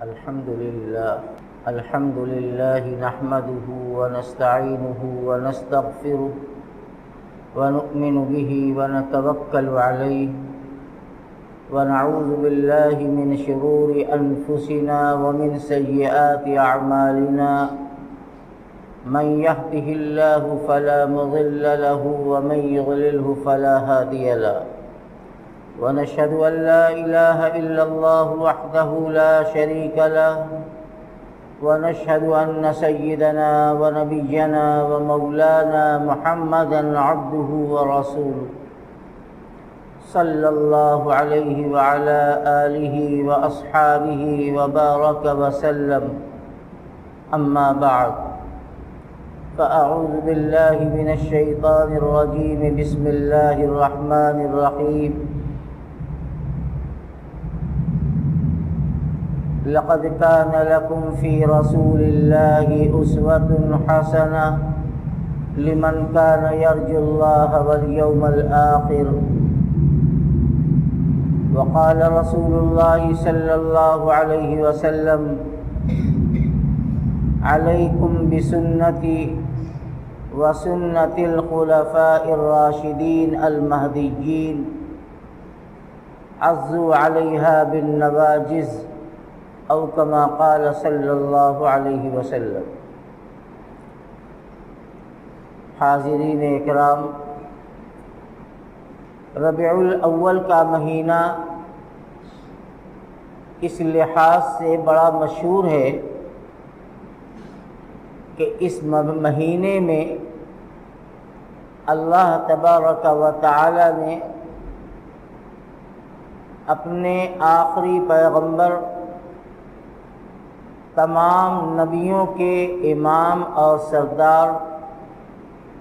الحمد لله نحمده ونستعينه ونستغفره ونؤمن به ونتوكل عليه ونعوذ بالله من شرور أنفسنا ومن سيئات أعمالنا من يهده الله فلا مضل له ومن يضلله فلا هادي له ونشهد أن لا إله إلا الله وحده لا شريك له ونشهد أن سيدنا ونبينا ومولانا محمدا عبده ورسوله صلى الله عليه وعلى آله وأصحابه وبارك وسلم أما بعد فأعوذ بالله من الشيطان الرجيم بسم الله الرحمن الرحيم لقد كان لكم في رسول الله أسوة حسنة لمن كان يرجو الله واليوم الآخر وقال رسول الله صلى الله عليه وسلم عليكم بسنتي وسنة الخلفاء الراشدين المهديين عضوا عليها بالنواجذ او كما قال صلی اللہ علیہ وسلم۔ حاضرین اکرام، ربیع الاول کا مہینہ اس لحاظ سے بڑا مشہور ہے کہ اس مہینے میں اللہ تبارک و تعالی نے اپنے آخری پیغمبر، تمام نبیوں کے امام اور سردار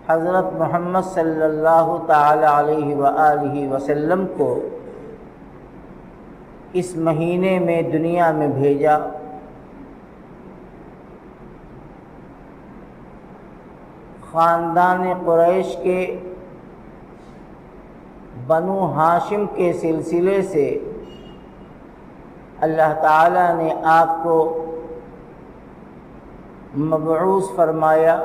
حضرت محمد صلی اللہ تعالی علیہ وآلہ وسلم کو اس مہینے میں دنیا میں بھیجا۔ خاندان قریش کے بنو ہاشم کے سلسلے سے اللہ تعالی نے آپ کو مبعوث فرمایا۔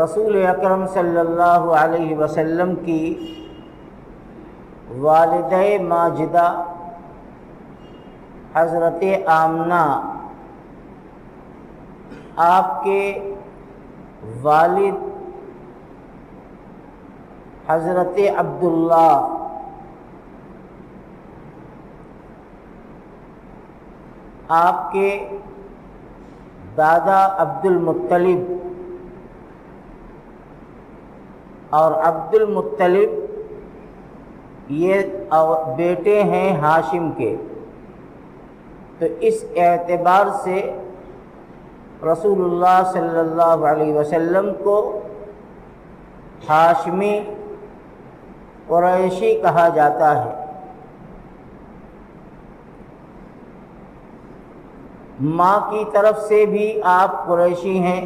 رسول اکرم صلی اللہ علیہ وسلم کی والدہ ماجدہ حضرت آمنہ، آپ کے والد حضرت عبداللہ، آپ کے دادا عبد المطلب، اور عبد المطلب یہ بیٹے ہیں ہاشم کے، تو اس اعتبار سے رسول اللہ صلی اللہ علیہ وسلم کو ہاشمی قریشی کہا جاتا ہے۔ ماں کی طرف سے بھی آپ قریشی ہیں،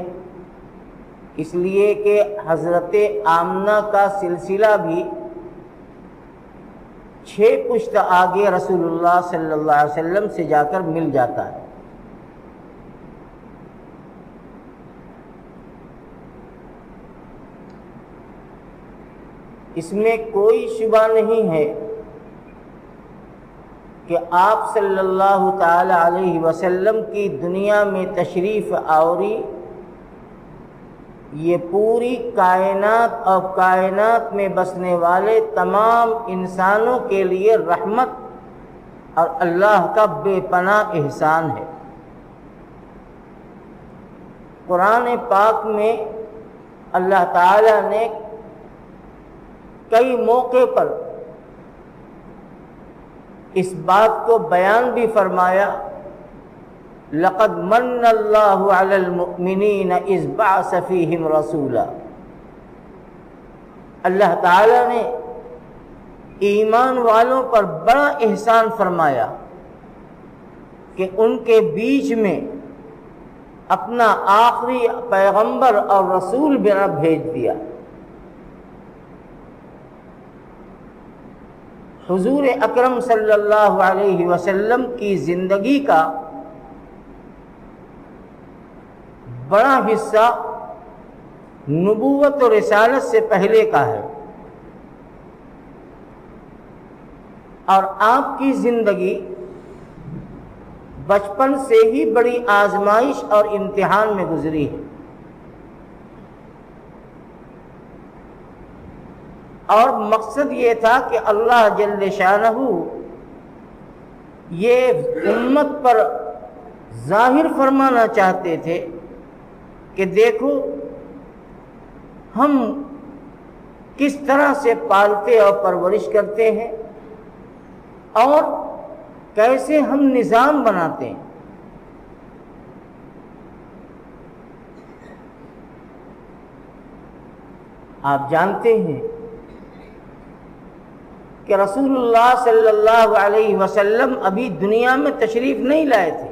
اس لیے کہ حضرت آمنہ کا سلسلہ بھی 6 پشت آگے رسول اللہ صلی اللہ علیہ وسلم سے جا کر مل جاتا ہے۔ اس میں کوئی شبہ نہیں ہے کہ آپ صلی اللہ تعالی علیہ وسلم کی دنیا میں تشریف آوری یہ پوری کائنات اور کائنات میں بسنے والے تمام انسانوں کے لیے رحمت اور اللہ کا بے پناہ احسان ہے۔ قرآن پاک میں اللہ تعالی نے کئی موقع پر اس بات کو بیان بھی فرمایا، لقد من اللہ علی المؤمنین اذ بعث فیہم رسولا۔ اللہ تعالی نے ایمان والوں پر بڑا احسان فرمایا کہ ان کے بیچ میں اپنا آخری پیغمبر اور رسول بنا بھیج دیا۔ حضور اکرم صلی اللہ علیہ وسلم کی زندگی کا بڑا حصہ نبوت و رسالت سے پہلے کا ہے، اور آپ کی زندگی بچپن سے ہی بڑی آزمائش اور امتحان میں گزری ہے، اور مقصد یہ تھا کہ اللہ جل شانہ یہ امت پر ظاہر فرمانا چاہتے تھے کہ دیکھو ہم کس طرح سے پالتے اور پرورش کرتے ہیں اور کیسے ہم نظام بناتے ہیں۔ آپ جانتے ہیں کہ رسول اللہ صلی اللہ علیہ وسلم ابھی دنیا میں تشریف نہیں لائے تھے۔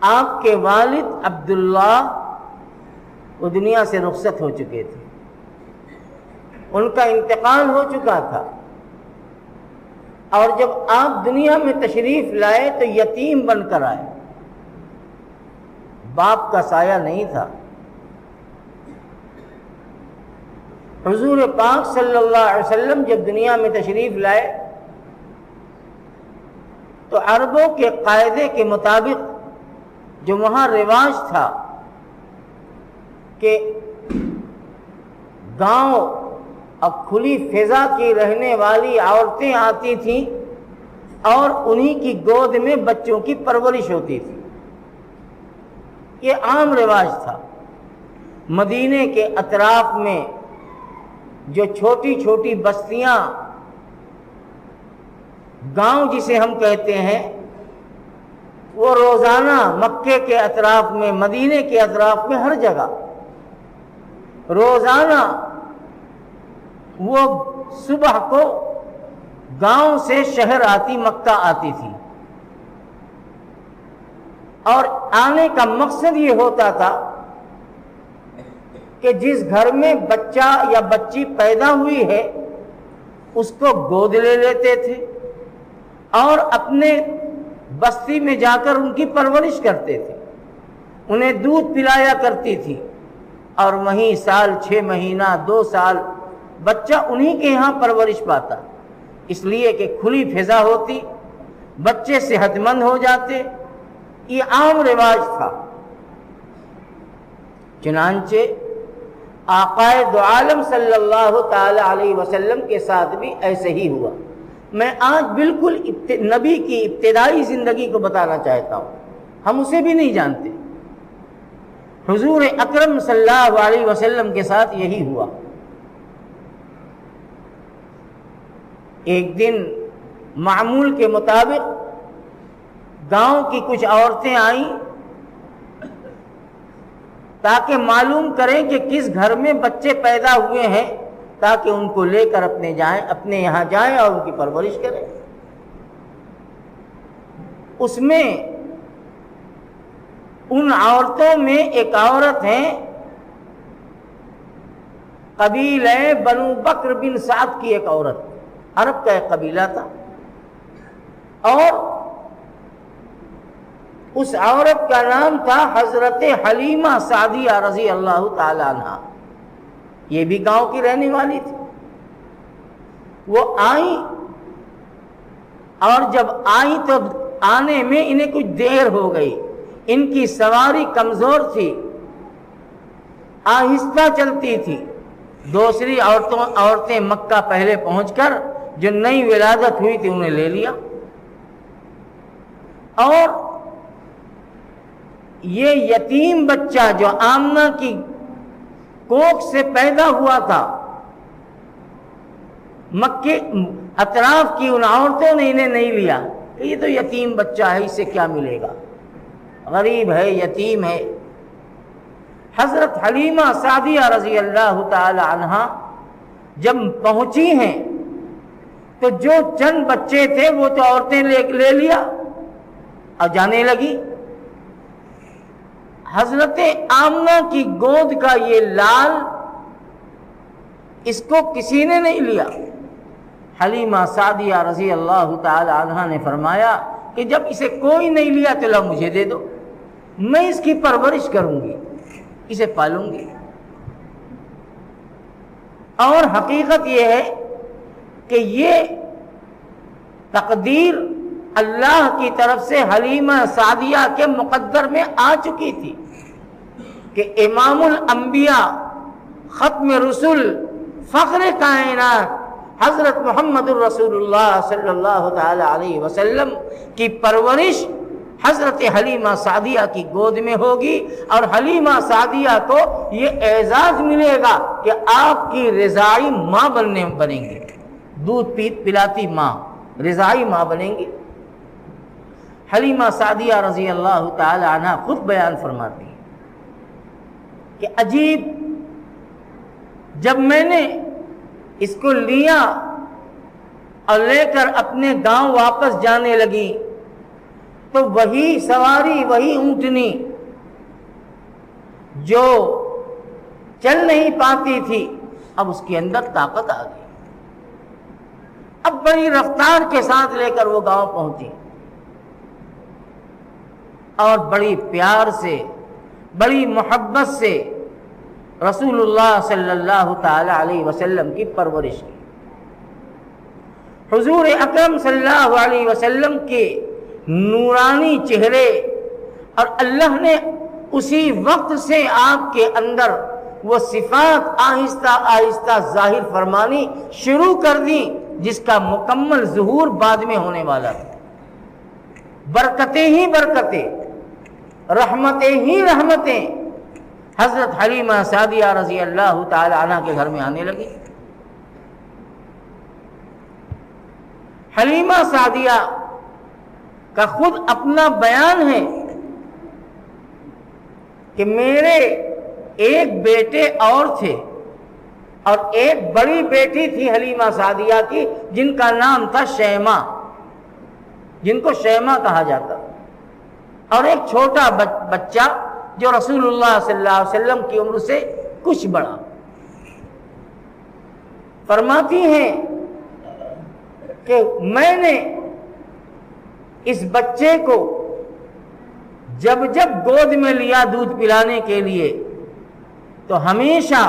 آپ کے والد عبداللہ وہ دنیا سے رخصت ہو چکے تھے، ان کا انتقال ہو چکا تھا، اور جب آپ دنیا میں تشریف لائے تو یتیم بن کر آئے، باپ کا سایہ نہیں تھا۔ حضور پاک صلی اللہ علیہ وسلم جب دنیا میں تشریف لائے تو عربوں کے قاعدے کے مطابق جو وہاں رواج تھا کہ گاؤں اور کھلی فضا کی رہنے والی عورتیں آتی تھیں اور انہی کی گود میں بچوں کی پرورش ہوتی تھی، یہ عام رواج تھا۔ مدینے کے اطراف میں جو چھوٹی چھوٹی بستیاں، گاؤں جسے ہم کہتے ہیں، وہ روزانہ مکے کے اطراف میں، مدینے کے اطراف میں، ہر جگہ روزانہ وہ صبح کو گاؤں سے شہر آتی، مکہ آتی تھی، اور آنے کا مقصد یہ ہوتا تھا کہ جس گھر میں بچہ یا بچی پیدا ہوئی ہے اس کو گود لے لیتے تھے اور اپنے بستی میں جا کر ان کی پرورش کرتے تھے، انہیں دودھ پلایا کرتی تھی، اور وہیں سال 6 مہینہ 2 سال بچہ انہی کے یہاں پرورش پاتا، اس لیے کہ کھلی فضا ہوتی، بچے صحت مند ہو جاتے، یہ عام رواج تھا۔ چنانچہ آقائے دو عالم صلی اللہ تعالی علیہ وسلم کے ساتھ بھی ایسے ہی ہوا۔ میں آج بالکل نبی کی ابتدائی زندگی کو بتانا چاہتا ہوں، ہم اسے بھی نہیں جانتے۔ حضور اکرم صلی اللہ علیہ وسلم کے ساتھ یہی ہوا۔ ایک دن معمول کے مطابق گاؤں کی کچھ عورتیں آئیں تاکہ معلوم کریں کہ کس گھر میں بچے پیدا ہوئے ہیں، تاکہ ان کو لے کر اپنے یہاں جائیں اور ان کی پرورش کریں۔ اس میں ان عورتوں میں ایک عورت ہے، قبیلہ بنو بکر بن سعد کی ایک عورت، عرب کا ایک قبیلہ تھا، اور اس عورت کا نام تھا حضرت حلیمہ سعدیہ رضی اللہ تعالی عنہ، یہ بھی گاؤں کی رہنے والی تھی۔ وہ آئیں، اور جب آئیں تو آنے میں انہیں کچھ دیر ہو گئی، ان کی سواری کمزور تھی، آہستہ چلتی تھی۔ دوسری عورتیں مکہ پہلے پہنچ کر جو نئی ولادت ہوئی تھی انہیں لے لیا، اور یہ یتیم بچہ جو آمنہ کی کوکھ سے پیدا ہوا تھا، مکے اطراف کی ان عورتوں نے انہیں نہیں لیا کہ یہ تو یتیم بچہ ہے، اس سے کیا ملے گا، غریب ہے، یتیم ہے۔ حضرت حلیمہ سعدیہ رضی اللہ تعالی عنہا جب پہنچی ہیں تو جو چند بچے تھے وہ تو عورتیں لے لیا اور جانے لگی۔ حضرت آمنہ کی گود کا یہ لال، اس کو کسی نے نہیں لیا، حلیمہ سعدیہ رضی اللہ تعالی عنہا نے فرمایا کہ جب اسے کوئی نہیں لیا تو لاؤ مجھے دے دو، میں اس کی پرورش کروں گی، اسے پالوں گی۔ اور حقیقت یہ ہے کہ یہ تقدیر اللہ کی طرف سے حلیمہ سعدیہ کے مقدر میں آ چکی تھی کہ امام الانبیاء، ختم رسول، فخر کائنات حضرت محمد الرسول اللہ صلی اللہ تعالی علیہ وسلم کی پرورش حضرت حلیمہ سعدیہ کی گود میں ہوگی، اور حلیمہ سعدیہ کو یہ اعزاز ملے گا کہ آپ کی رضاعی ماں بنیں گی، دودھ پلاتی ماں، رضاعی ماں بنیں گی۔ حلیمہ سعدیہ رضی اللہ تعالی عنہ خود بیان فرماتی ہیں کہ عجیب، جب میں نے اس کو لیا اور لے کر اپنے گاؤں واپس جانے لگی تو وہی سواری، وہی اونٹنی جو چل نہیں پاتی تھی، اب اس کے اندر طاقت آ گئی، اب بڑی رفتار کے ساتھ لے کر وہ گاؤں پہنچی، اور بڑی پیار سے، بڑی محبت سے رسول اللہ صلی اللہ تعالی علیہ وسلم کی پرورش کی۔ حضور اکرم صلی اللہ علیہ وسلم کے نورانی چہرے، اور اللہ نے اسی وقت سے آپ کے اندر وہ صفات آہستہ آہستہ ظاہر فرمانی شروع کر دی جس کا مکمل ظہور بعد میں ہونے والا ہے۔ برکتیں ہی برکتیں، رحمتیں ہی رحمتیں حضرت حلیمہ سعدیہ رضی اللہ تعالی عنہ کے گھر میں آنے لگی۔ حلیمہ سعدیہ کا خود اپنا بیان ہے کہ میرے ایک بیٹے اور تھے، اور ایک بڑی بیٹی تھی حلیمہ سعدیہ کی جن کا نام تھا شیمہ، جن کو شیمہ کہا جاتا، اور ایک چھوٹا بچہ جو رسول اللہ صلی اللہ علیہ وسلم کی عمر سے کچھ بڑا۔ فرماتی ہیں کہ میں نے اس بچے کو جب جب گود میں لیا دودھ پلانے کے لیے تو ہمیشہ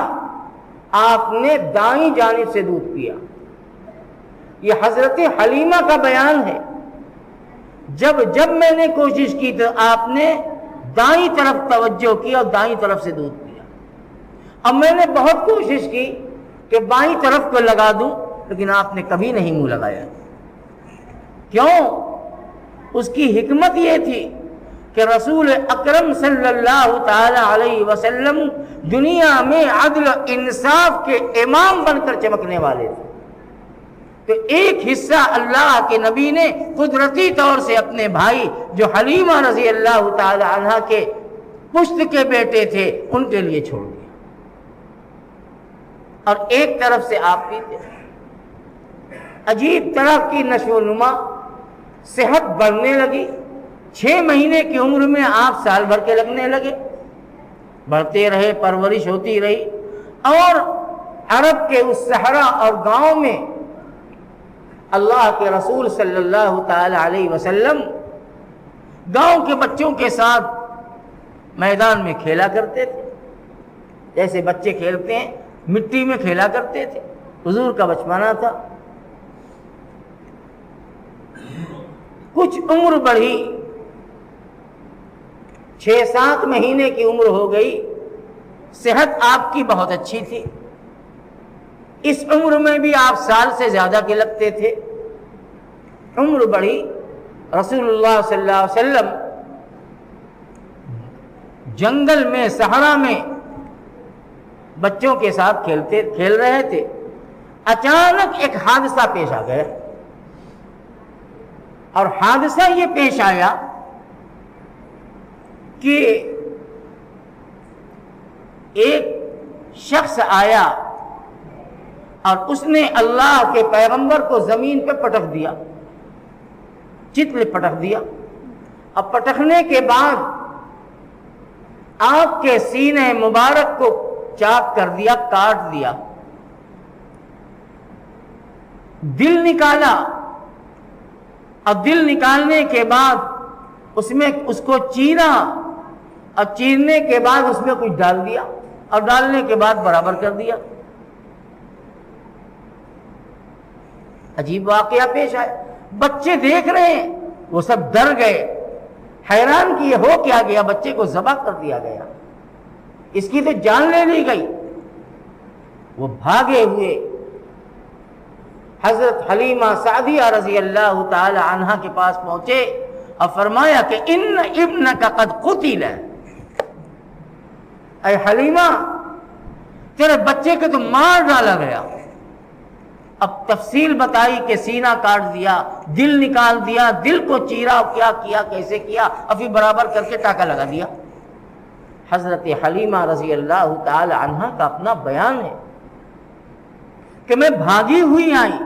آپ نے دائیں جانب سے دودھ پیا۔ یہ حضرت حلیمہ کا بیان ہے، جب جب میں نے کوشش کی تو آپ نے دائیں طرف توجہ کی اور دائیں طرف سے دودھ پیا۔ اب میں نے بہت کوشش کی کہ بائیں طرف کو لگا دوں، لیکن آپ نے کبھی نہیں منہ لگایا۔ کیوں؟ اس کی حکمت یہ تھی کہ رسول اکرم صلی اللہ تعالی علیہ وسلم دنیا میں عدل و انصاف کے امام بن کر چمکنے والے تھے، تو ایک حصہ اللہ کے نبی نے قدرتی طور سے اپنے بھائی جو حلیمہ رضی اللہ تعالی عنہ کے پشت کے بیٹے تھے ان کے لیے چھوڑ دیا، اور ایک طرف سے آپ پیتے۔ عجیب طرح کی نشو و نما، صحت بڑھنے لگی، 6 مہینے کی عمر میں آپ سال بھر کے لگنے لگے، بڑھتے رہے، پرورش ہوتی رہی، اور عرب کے اس صحرا اور گاؤں میں اللہ کے رسول صلی اللہ تعالی علیہ وسلم گاؤں کے بچوں کے ساتھ میدان میں کھیلا کرتے تھے، جیسے بچے کھیلتے ہیں، مٹی میں کھیلا کرتے تھے۔ حضور کا بچپنا تھا، کچھ عمر بڑھی، 6-7 مہینے کی عمر ہو گئی، صحت آپ کی بہت اچھی تھی، اس عمر میں بھی آپ سال سے زیادہ کے لگتے تھے۔ عمر بڑھی، رسول اللہ صلی اللہ علیہ وسلم جنگل میں، صحرا میں بچوں کے ساتھ کھیل رہے تھے، اچانک ایک حادثہ پیش آ گیا، اور حادثہ یہ پیش آیا کہ ایک شخص آیا اور اس نے اللہ کے پیغمبر کو زمین پہ پٹک دیا، چتل پٹک دیا۔ اب پٹکنے کے بعد آپ کے سینے مبارک کو چاک کر دیا، کاٹ دیا۔ دل نکالا اور دل نکالنے کے بعد اس کو چیرا اور چیرنے کے بعد اس میں کچھ ڈال دیا اور ڈالنے کے بعد برابر کر دیا۔ عجیب واقعہ پیش آئے، بچے دیکھ رہے ہیں، وہ سب ڈر گئے، حیران کہ یہ ہو کیا گیا، بچے کو ذبح کر دیا گیا، اس کی تو جان لے لی گئی۔ وہ بھاگے ہوئے حضرت حلیمہ سعدیہ رضی اللہ تعالی عنہا کے پاس پہنچے اور فرمایا کہ ان ابنک قد قتل، اے حلیمہ تیرے بچے کو تو مار ڈالا گیا۔ اب تفصیل بتائی کہ سینہ کاٹ دیا، دل نکال دیا، دل کو چیرا، کیا کیا، کیسے کیا، ابھی برابر کر کے ٹاکا لگا دیا۔ حضرت حلیمہ رضی اللہ تعالی عنہا کا اپنا بیان ہے کہ میں بھاگی ہوئی آئی،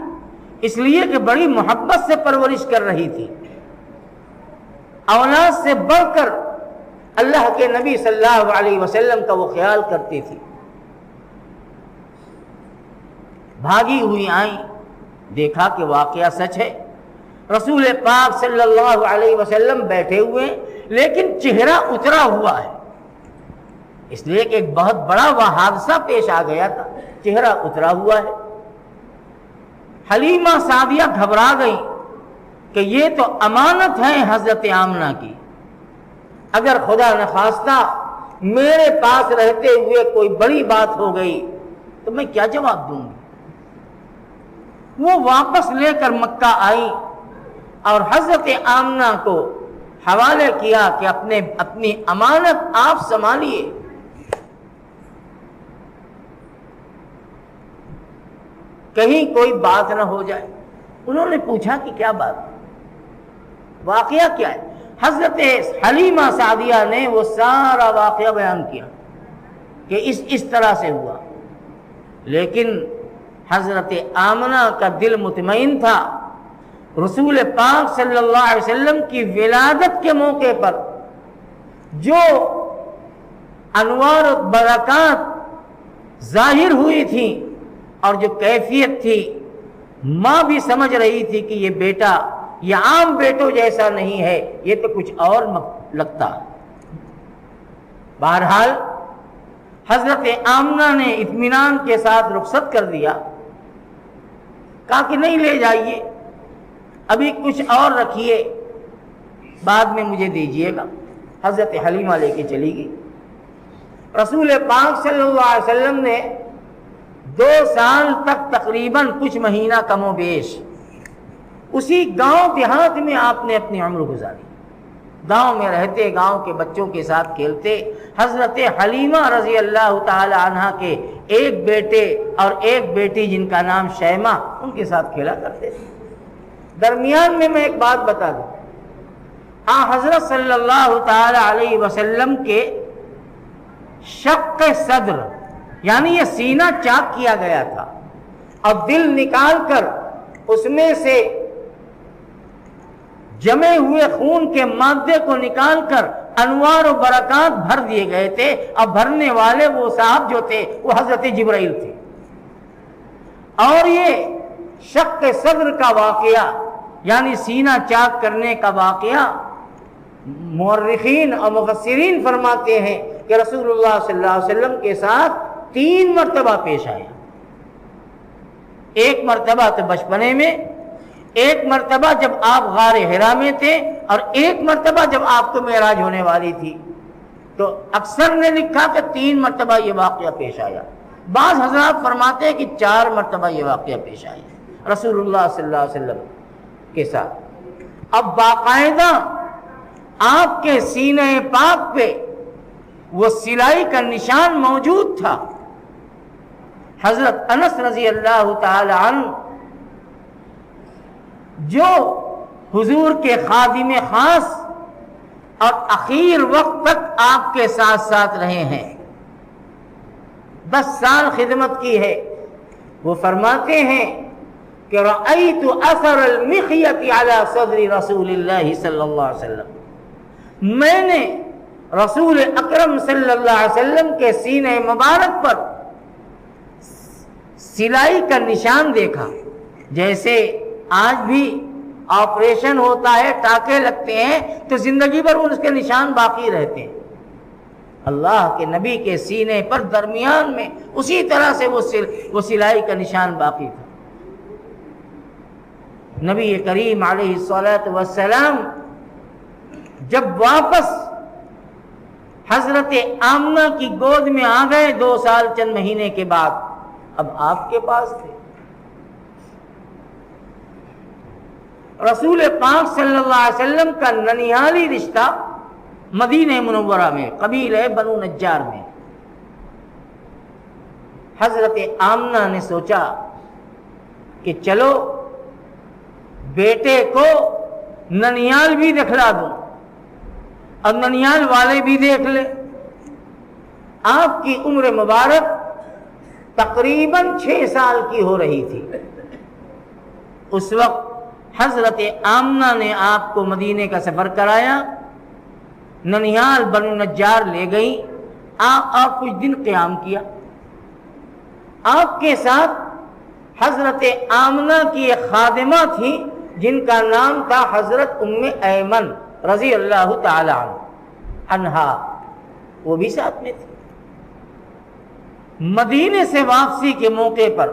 اس لیے کہ بڑی محبت سے پرورش کر رہی تھی، اولاد سے بڑھ کر اللہ کے نبی صلی اللہ علیہ وسلم کا وہ خیال کرتی تھی۔ بھاگی ہوئی آئیں، دیکھا کہ واقعہ سچ ہے، رسول پاک صلی اللہ علیہ وسلم بیٹھے ہوئے لیکن چہرہ اترا ہوا ہے، اس لیے کہ ایک بہت بڑا وہ حادثہ پیش آ گیا تھا، چہرہ اترا ہوا ہے۔ حلیمہ سعدیہ گھبرا گئی کہ یہ تو امانت ہے حضرت آمنہ کی، اگر خدا نخواستہ میرے پاس رہتے ہوئے کوئی بڑی بات ہو گئی تو میں کیا جواب دوں گی۔ وہ واپس لے کر مکہ آئی اور حضرت آمنہ کو حوالے کیا کہ اپنی امانت آپ سنبھالیے۔ کہیں کوئی بات نہ ہو جائے۔ انہوں نے پوچھا کہ کیا بات، واقعہ کیا ہے؟ حضرت حلیمہ سعدیہ نے وہ سارا واقعہ بیان کیا کہ اس طرح سے ہوا، لیکن حضرت آمنہ کا دل مطمئن تھا۔ رسول پاک صلی اللہ علیہ وسلم کی ولادت کے موقع پر جو انوار و برکات ظاہر ہوئی تھی اور جو کیفیت تھی، ماں بھی سمجھ رہی تھی کہ یہ بیٹا یہ عام بیٹوں جیسا نہیں ہے، یہ تو کچھ اور لگتا۔ بہرحال حضرت آمنہ نے اطمینان کے ساتھ رخصت کر دیا، کہا کہ نہیں لے جائیے، ابھی کچھ اور رکھیے، بعد میں مجھے دیجیے گا۔ حضرت حلیمہ لے کے چلی گئی۔ رسول پاک صلی اللہ علیہ وسلم نے 2 سال تک تقریباً کچھ مہینہ کم و بیش اسی گاؤں دیہات میں آپ نے اپنی عمر گزاری، گاؤں میں رہتے، گاؤں کے بچوں کے ساتھ کھیلتے۔ حضرت حلیمہ رضی اللہ تعالی عنہا کے ایک بیٹے اور ایک بیٹی جن کا نام شیمہ، ان کے ساتھ کھیلا کرتے تھے۔ درمیان میں ایک بات بتا دوں، حضرت صلی اللہ تعالی علیہ وسلم کے شق صدر یعنی یہ سینہ چاک کیا گیا تھا اور دل نکال کر اس میں سے جمے ہوئے خون کے مادے کو نکال کر انوار و برکات بھر دیے گئے تھے، اور بھرنے والے وہ صاحب جو تھے وہ حضرت جبرائیل تھے۔ اور یہ شق صدر کا واقعہ یعنی سینہ چاک کرنے کا واقعہ مورخین اور مفسرین فرماتے ہیں کہ رسول اللہ صلی اللہ علیہ وسلم کے ساتھ 3 مرتبہ پیش آیا۔ ایک مرتبہ تو بچپنے میں، ایک مرتبہ جب آپ غار حرا میں تھے، اور ایک مرتبہ جب آپ کو معراج ہونے والی تھی۔ تو اکثر نے لکھا کہ 3 مرتبہ یہ واقعہ پیش آیا، بعض حضرات فرماتے ہیں کہ 4 مرتبہ یہ واقعہ پیش آیا رسول اللہ صلی اللہ علیہ وسلم کے ساتھ۔ اب باقاعدہ آپ کے سینہ پاک پہ وہ سلائی کا نشان موجود تھا۔ حضرت انس رضی اللہ تعالی عنہ جو حضور کے خادم خاص اور اخیر وقت تک آپ کے ساتھ ساتھ رہے ہیں، 10 سال خدمت کی ہے، وہ فرماتے ہیں کہ رأیت اثر المخیط علی صدر رسول اللہ صلی اللہ علیہ وسلم، میں نے رسول اکرم صلی اللہ علیہ وسلم کے سینہ مبارک پر سلائی کا نشان دیکھا۔ جیسے آج بھی آپریشن ہوتا ہے، ٹانکے لگتے ہیں تو زندگی بھر اس کے نشان باقی رہتے ہیں، اللہ کے نبی کے سینے پر درمیان میں اسی طرح سے وہ سلائی کا نشان باقی تھا۔ نبی کریم علیہ الصلوۃ والسلام جب واپس حضرت آمنہ کی گود میں آ گئے 2 سال چند مہینے کے بعد، اب آپ کے پاس تھے۔ رسول پاک صلی اللہ علیہ وسلم کا ننیالی رشتہ مدینہ منورہ میں قبیلہ بنو نجار میں۔ حضرت آمنہ نے سوچا کہ چلو بیٹے کو ننیال بھی دکھلا دوں اور ننیال والے بھی دیکھ لے۔ آپ کی عمر مبارک تقریباً 6 سال کی ہو رہی تھی۔ اس وقت حضرت آمنہ نے آپ کو مدینے کا سفر کرایا، ننیال بنو نجار لے گئی، آپ کچھ دن قیام کیا۔ آپ کے ساتھ حضرت آمنہ کی ایک خادمہ تھی جن کا نام تھا حضرت ام ایمن رضی اللہ تعالی عنہا، وہ بھی ساتھ میں تھی۔ مدینے سے واپسی کے موقع پر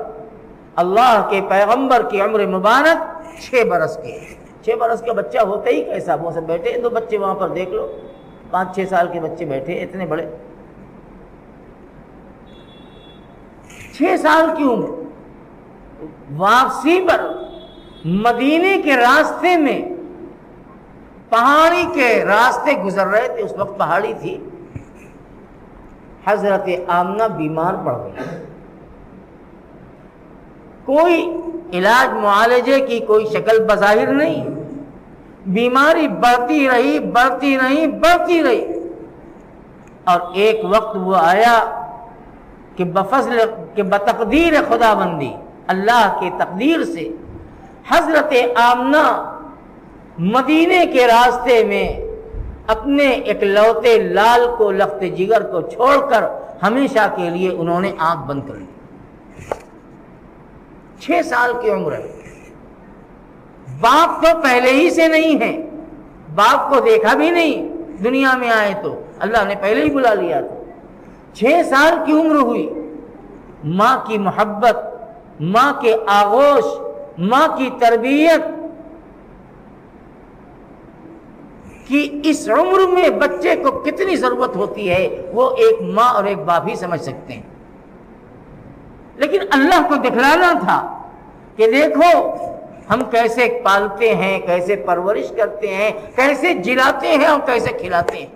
اللہ کے پیغمبر کی عمر مبارک 6 برس کے، 6 برس کا بچہ ہوتا ہی کیسا، وہ سب بیٹھے 2 بچے وہاں پر دیکھ لو، 5-6 سال کے بچے بیٹھے اتنے بڑے، 6 سال کی عمر۔ واپسی پر مدینے کے راستے میں پہاڑی کے راستے گزر رہے تھے، اس وقت پہاڑی تھی، حضرت آمنہ بیمار پڑ گئی۔ کوئی علاج معالجے کی کوئی شکل بظاہر نہیں، بیماری بڑھتی رہی اور ایک وقت وہ آیا کہ بتقدیر خدا بندی، اللہ کے تقدیر سے حضرت آمنہ مدینے کے راستے میں اپنے اکلوتے لال کو، لخت جگر کو چھوڑ کر ہمیشہ کے لیے انہوں نے آنکھ بند کر لی۔ 6 سال کی عمر ہے، باپ تو پہلے ہی سے نہیں ہے، باپ کو دیکھا بھی نہیں، دنیا میں آئے تو اللہ نے پہلے ہی بلا لیا تھا۔ 6 سال کی عمر ہوئی، ماں کی محبت، ماں کے آغوش، ماں کی تربیت کی اس عمر میں بچے کو کتنی ضرورت ہوتی ہے وہ ایک ماں اور ایک باپ ہی سمجھ سکتے ہیں۔ لیکن اللہ کو دکھلانا تھا کہ دیکھو ہم کیسے پالتے ہیں، کیسے پرورش کرتے ہیں، کیسے جلاتے ہیں اور کیسے کھلاتے ہیں،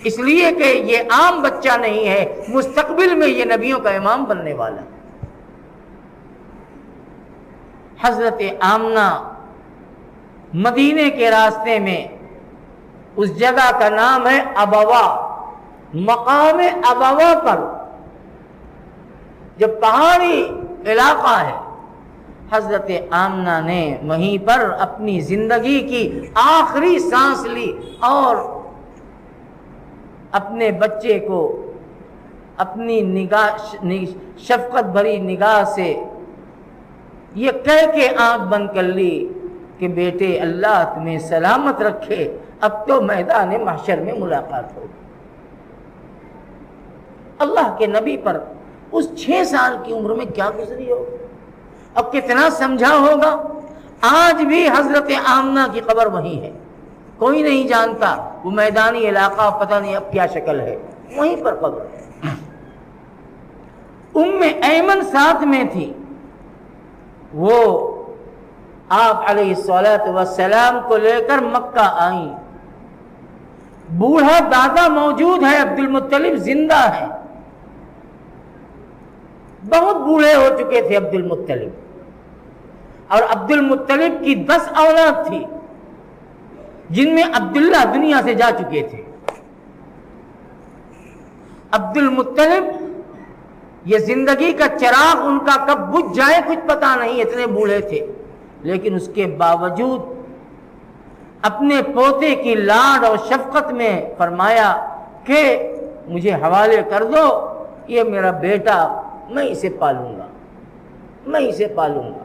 اس لیے کہ یہ عام بچہ نہیں ہے، مستقبل میں یہ نبیوں کا امام بننے والا ہے۔ حضرت آمنہ مدینے کے راستے میں، اس جگہ کا نام ہے ابوا، مقام ابوا پر جو پہاڑی علاقہ ہے، حضرت آمنہ نے وہیں پر اپنی زندگی کی آخری سانس لی اور اپنے بچے کو اپنی شفقت بھری نگاہ سے یہ کہہ کے آنکھ بند کر لی کہ بیٹے اللہ تمہیں سلامت رکھے، اب تو میدان محشر میں ملاقات ہوگی۔ اللہ کے نبی پر اس 6 سال کی عمر میں کیا گزری ہوگی، اب کتنا سمجھا ہوگا۔ آج بھی حضرت آمنہ کی قبر وہیں ہے، کوئی نہیں جانتا، وہ میدانی علاقہ پتہ نہیں اب کیا شکل ہے، وہیں پر قبر ہے۔ ام ایمن ساتھ میں تھی، وہ آپ علیہ الصلوۃ والسلام کو لے کر مکہ آئیں۔ بوڑھا دادا موجود ہے، عبد المطلب زندہ ہے، بہت بوڑھے ہو چکے تھے عبد المطلب، اور عبد المطلب کی 10 اولاد تھی جن میں عبداللہ دنیا سے جا چکے تھے۔ عبد المطلب یہ زندگی کا چراغ ان کا کب بجھ جائے کچھ پتا نہیں، اتنے بوڑھے تھے، لیکن اس کے باوجود اپنے پوتے کی لاڈ اور شفقت میں فرمایا کہ مجھے حوالے کر دو، یہ میرا بیٹا، میں اسے پالوں گا، میں اسے پالوں گا۔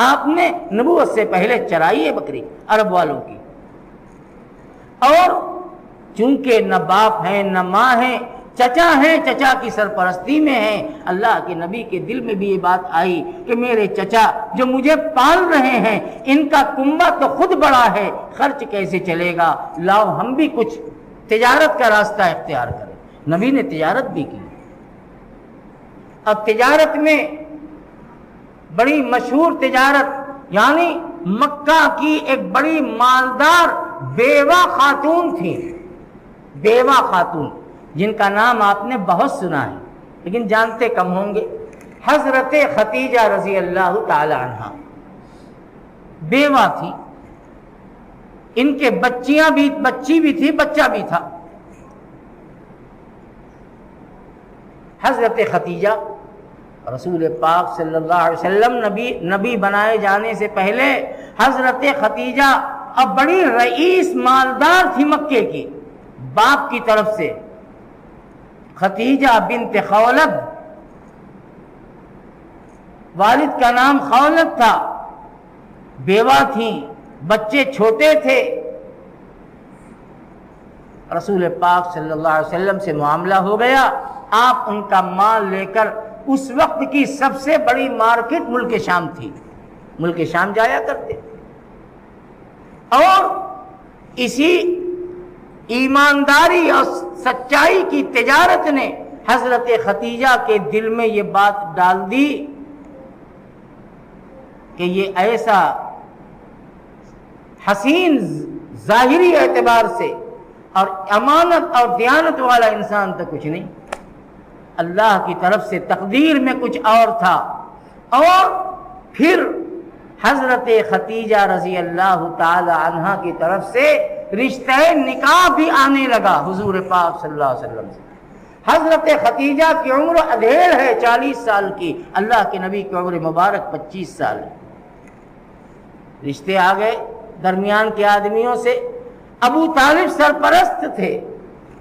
آپ نے نبوت سے پہلے چرائی ہے بکری عرب والوں کی، اور چونکہ نہ باپ ہیں نہ ماں ہیں، چچا ہیں، چچا کی سرپرستی میں ہیں، اللہ کے نبی کے دل میں بھی یہ بات آئی کہ میرے چچا جو مجھے پال رہے ہیں ان کا کنبہ تو خود بڑا ہے، خرچ کیسے چلے گا، لاؤ ہم بھی کچھ تجارت کا راستہ اختیار کریں۔ نبی نے تجارت بھی کی۔ اب تجارت میں بڑی مشہور تجارت، یعنی مکہ کی ایک بڑی مالدار بیوہ خاتون تھی، بیوہ خاتون جن کا نام آپ نے بہت سنا ہے لیکن جانتے کم ہوں گے، حضرت ختیجہ رضی اللہ تعالی عنہ بیوہ تھی، ان کے بچی بھی تھی، بچہ بھی تھا۔ حضرت ختیجہ رسول پاک صلی اللہ علیہ وسلم نبی بنائے جانے سے پہلے حضرت ختیجہ اب بڑی رئیس مالدار تھی مکے کی، باپ کی طرف سے ختیجہ بنت خولد، والد کا نام خولد تھا، بیوہ تھیں، بچے چھوٹے تھے۔ رسول پاک صلی اللہ علیہ وسلم سے معاملہ ہو گیا، آپ ان کا مال لے کر، اس وقت کی سب سے بڑی مارکیٹ ملک شام تھی، ملک شام جایا کرتے، اور اسی ایمانداری اور سچائی کی تجارت نے حضرت ختیجہ کے دل میں یہ بات ڈال دی کہ یہ ایسا حسین ظاہری اعتبار سے اور امانت اور دیانت والا انسان تو کچھ نہیں، اللہ کی طرف سے تقدیر میں کچھ اور تھا۔ اور پھر حضرت ختیجہ رضی اللہ تعالی عنہ کی طرف سے رشتہ نکاح بھی آنے لگا حضور پاک صلی اللہ علیہ وسلم سے۔ حضرت ختیجہ کی عمر ادھیڑ ہے 40 سال کی، اللہ کے نبی کی عمر مبارک 25 سال ہے۔ رشتے آ گئے درمیان کے آدمیوں سے۔ ابو طالب سرپرست تھے،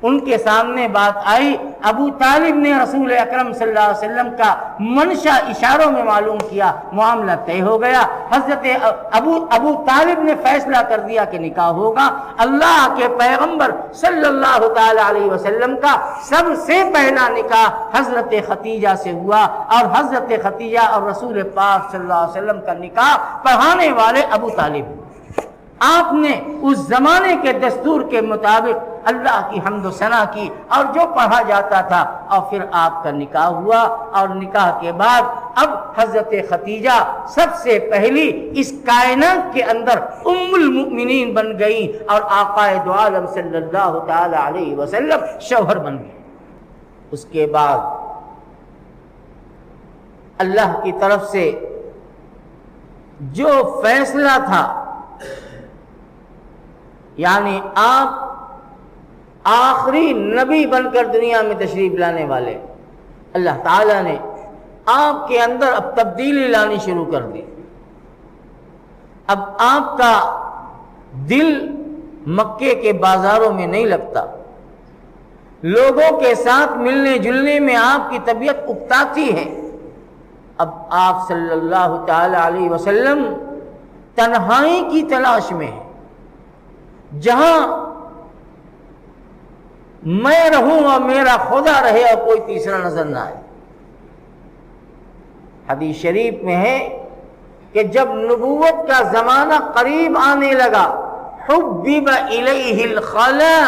ان کے سامنے بات آئی، ابو طالب نے رسول اکرم صلی اللہ علیہ وسلم کا منشا اشاروں میں معلوم کیا، معاملہ طے ہو گیا۔ حضرت ابو طالب نے فیصلہ کر دیا کہ نکاح ہوگا۔ اللہ کے پیغمبر صلی اللہ تعالی علیہ وسلم کا سب سے پہلا نکاح حضرت ختیجہ سے ہوا، اور حضرت ختیجہ اور رسول پاک صلی اللہ علیہ وسلم کا نکاح پڑھانے والے ابو طالب۔ آپ نے اس زمانے کے دستور کے مطابق اللہ کی حمد و ثنا کی اور جو پڑھا جاتا تھا، اور پھر آپ کا نکاح ہوا، اور نکاح کے بعد اب حضرت ختیجہ سب سے پہلی اس کائنات کے اندر ام المؤمنین بن گئی، اور آقا دو عالم صلی اللہ تعالی علیہ وسلم شوہر بن گئے۔ اس کے بعد اللہ کی طرف سے جو فیصلہ تھا، یعنی آپ آخری نبی بن کر دنیا میں تشریف لانے والے، اللہ تعالیٰ نے آپ کے اندر اب تبدیلی لانی شروع کر دی۔ اب آپ کا دل مکے کے بازاروں میں نہیں لگتا، لوگوں کے ساتھ ملنے جلنے میں آپ کی طبیعت اکتاتی ہے۔ اب آپ صلی اللہ تعالی علیہ وسلم تنہائی کی تلاش میں ہیں، جہاں میں رہوں اور میرا خدا رہے اور کوئی تیسرا نظر نہ آئے۔ حدیث شریف میں ہے کہ جب نبوت کا زمانہ قریب آنے لگا، حبب الیہ الخلا،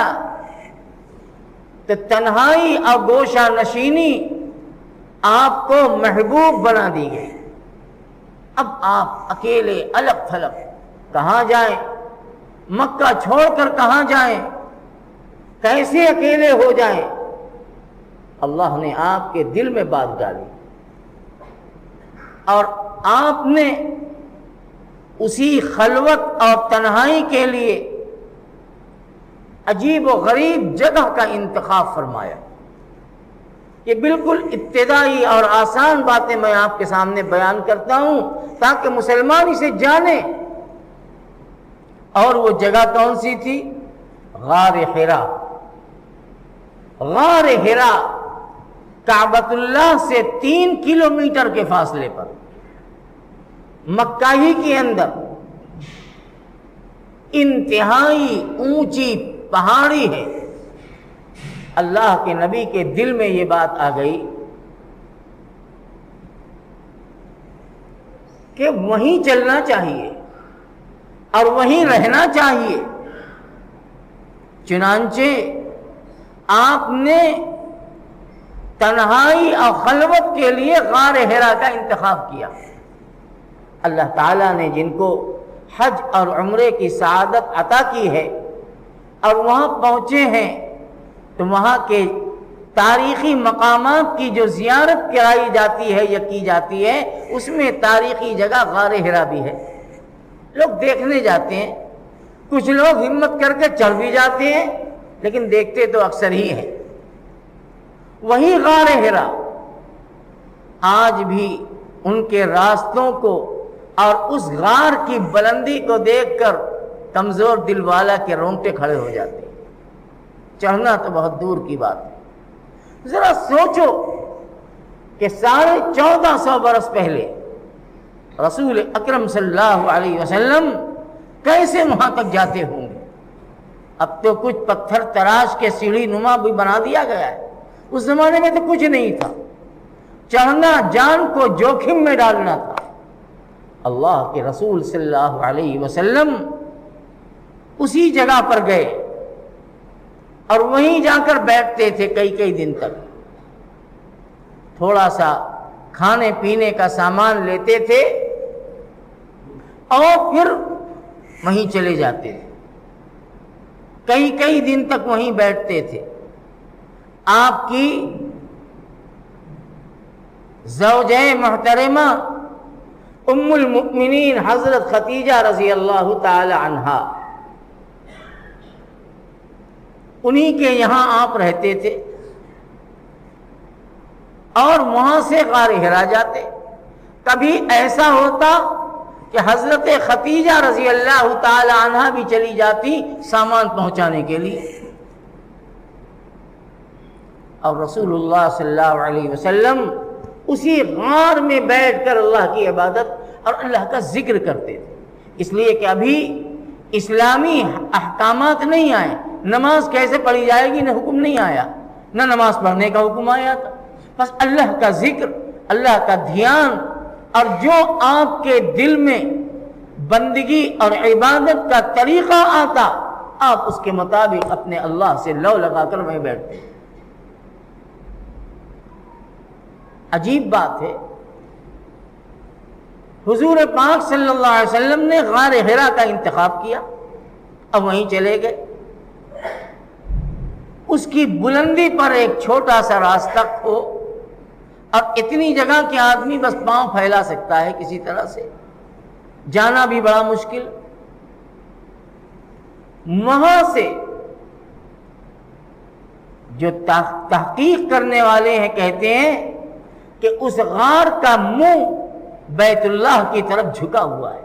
تو تنہائی اور گوشہ نشینی آپ کو محبوب بنا دی گئی۔ اب آپ اکیلے الگ تھلگ کہاں جائیں، مکہ چھوڑ کر کہاں جائیں، کیسے اکیلے ہو جائیں؟ اللہ نے آپ کے دل میں بات ڈالی، اور آپ نے اسی خلوت اور تنہائی کے لیے عجیب و غریب جگہ کا انتخاب فرمایا۔ یہ بالکل ابتدائی اور آسان باتیں میں آپ کے سامنے بیان کرتا ہوں تاکہ مسلمان اسے جانیں۔ اور وہ جگہ کون سی تھی؟ غار حرا۔ غار حرا کعبۃ اللہ سے 3 کلومیٹر کے فاصلے پر، مکہ ہی کے اندر انتہائی اونچی پہاڑی ہے. اللہ کے نبی کے دل میں یہ بات آ گئی کہ وہیں چلنا چاہیے اور وہیں رہنا چاہیے. چنانچہ آپ نے تنہائی اور خلوت کے لیے غار حرا کا انتخاب کیا. اللہ تعالیٰ نے جن کو حج اور عمرے کی سعادت عطا کی ہے اور وہاں پہنچے ہیں تو وہاں کے تاریخی مقامات کی جو زیارت کرائی جاتی ہے یا کی جاتی ہے اس میں تاریخی جگہ غار حرا بھی ہے. لوگ دیکھنے جاتے ہیں، کچھ لوگ ہمت کر کے چڑھ بھی جاتے ہیں لیکن دیکھتے تو اکثر ہی ہیں. وہی غار حرا آج بھی ان کے راستوں کو اور اس غار کی بلندی کو دیکھ کر کمزور دل والا کے رونگٹے کھڑے ہو جاتے ہیں. چڑھنا تو بہت دور کی بات ہے. ذرا سوچو کہ 1450 برس پہلے رسول اکرم صلی اللہ علیہ وسلم کیسے وہاں تک جاتے ہوں گے. اب تو کچھ پتھر تراش کے سیڑھی نما بھی بنا دیا گیا ہے. اس زمانے میں تو کچھ نہیں تھا. چڑھنا جان کو جوخم میں ڈالنا تھا. اللہ کے رسول صلی اللہ علیہ وسلم اسی جگہ پر گئے اور وہیں جا کر بیٹھتے تھے کئی دن تک. تھوڑا سا کھانے پینے کا سامان لیتے تھے اور پھر وہیں چلے جاتے تھے. کئی دن تک وہیں بیٹھتے تھے. آپ کی زوجہ محترمہ ام المؤمنین حضرت خدیجہ رضی اللہ تعالی عنہا انہی کے یہاں آپ رہتے تھے اور وہاں سے غار حرا جاتے. کبھی ایسا ہوتا کہ حضرت خدیجہ رضی اللہ تعالی عنہا بھی چلی جاتی سامان پہنچانے کے لیے اور رسول اللہ صلی اللہ علیہ وسلم اسی غار میں بیٹھ کر اللہ کی عبادت اور اللہ کا ذکر کرتے تھے. اس لیے کہ ابھی اسلامی احکامات نہیں آئے. نماز کیسے پڑھی جائے گی نہ حکم نہیں آیا، نہ نماز پڑھنے کا حکم آیا تھا. بس اللہ کا ذکر، اللہ کا دھیان اور جو آپ کے دل میں بندگی اور عبادت کا طریقہ آتا آپ اس کے مطابق اپنے اللہ سے لو لگا کر وہیں بیٹھتے. عجیب بات ہے، حضور پاک صلی اللہ علیہ وسلم نے غار حرا کا انتخاب کیا اب وہیں چلے گئے. اس کی بلندی پر ایک چھوٹا سا راستہ ہو اور اتنی جگہ کہ آدمی بس پاؤں پھیلا سکتا ہے کسی طرح سے، جانا بھی بڑا مشکل. وہاں سے جو تحقیق کرنے والے ہیں کہتے ہیں کہ اس غار کا منہ بیت اللہ کی طرف جھکا ہوا ہے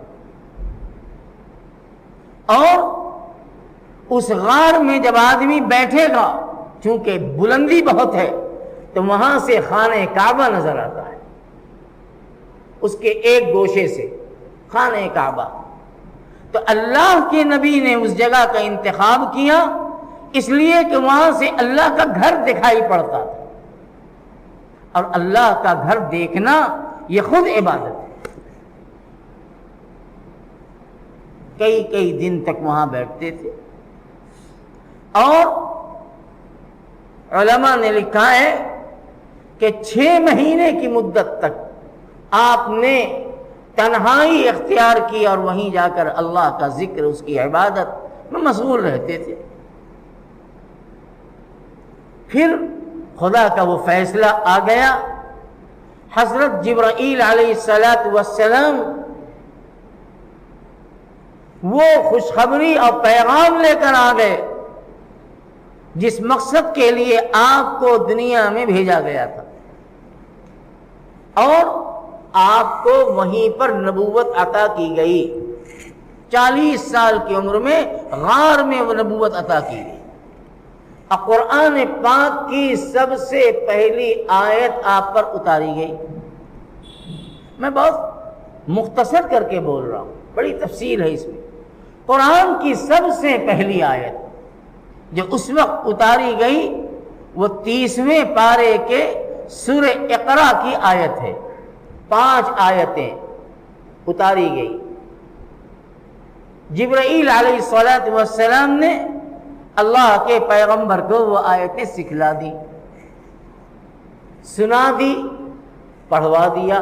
اور اس غار میں جب آدمی بیٹھے گا چونکہ بلندی بہت ہے تو وہاں سے خانہ کعبہ نظر آتا ہے. اس کے ایک گوشے سے خانہ کعبہ. تو اللہ کے نبی نے اس جگہ کا انتخاب کیا اس لیے کہ وہاں سے اللہ کا گھر دکھائی پڑتا تھا اور اللہ کا گھر دیکھنا یہ خود عبادت ہے. کئی دن تک وہاں بیٹھتے تھے اور علماء نے لکھا ہے کہ 6 مہینے کی مدت تک آپ نے تنہائی اختیار کی اور وہیں جا کر اللہ کا ذکر اس کی عبادت میں مشغول رہتے تھے. پھر خدا کا وہ فیصلہ آ گیا. حضرت جبرائیل علیہ السلام وہ خوشخبری اور پیغام لے کر آ گئے جس مقصد کے لیے آپ کو دنیا میں بھیجا گیا تھا اور آپ کو وہیں پر نبوت عطا کی گئی. 40 سال کی عمر میں غار میں وہ نبوت عطا کی گئی. قرآن پاک کی سب سے پہلی آیت آپ پر اتاری گئی. میں بہت مختصر کر کے بول رہا ہوں، بڑی تفصیل ہے اس میں۔ قرآن کی سب سے پہلی آیت جو اس وقت اتاری گئی وہ 30ویں پارے کے سورہ اقرا کی آیت ہے۔ 5 آیتیں اتاری گئی۔ جبرائیل علیہ الصلوۃ والسلام نے اللہ کے پیغمبر کو وہ آیتیں سکھلا دی، سنا دی، پڑھوا دیا۔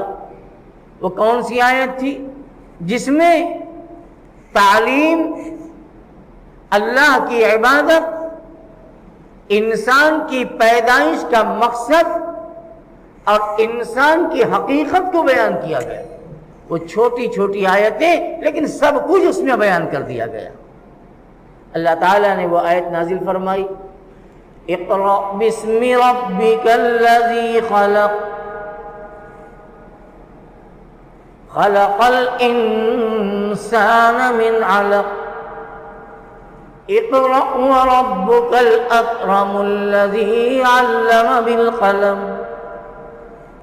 وہ کون سی آیت تھی؟ جس میں تعلیم، اللہ کی عبادت، انسان کی پیدائش کا مقصد اور انسان کی حقیقت کو بیان کیا گیا۔ وہ چھوٹی چھوٹی آیتیں لیکن سب کچھ اس میں بیان کر دیا گیا۔ اللہ تعالیٰ نے وہ آیت نازل فرمائی، اقرأ بسم ربک الذی خلق خلق الانسان من علق اقرأ وربک الاکرم الذی علم بالقلم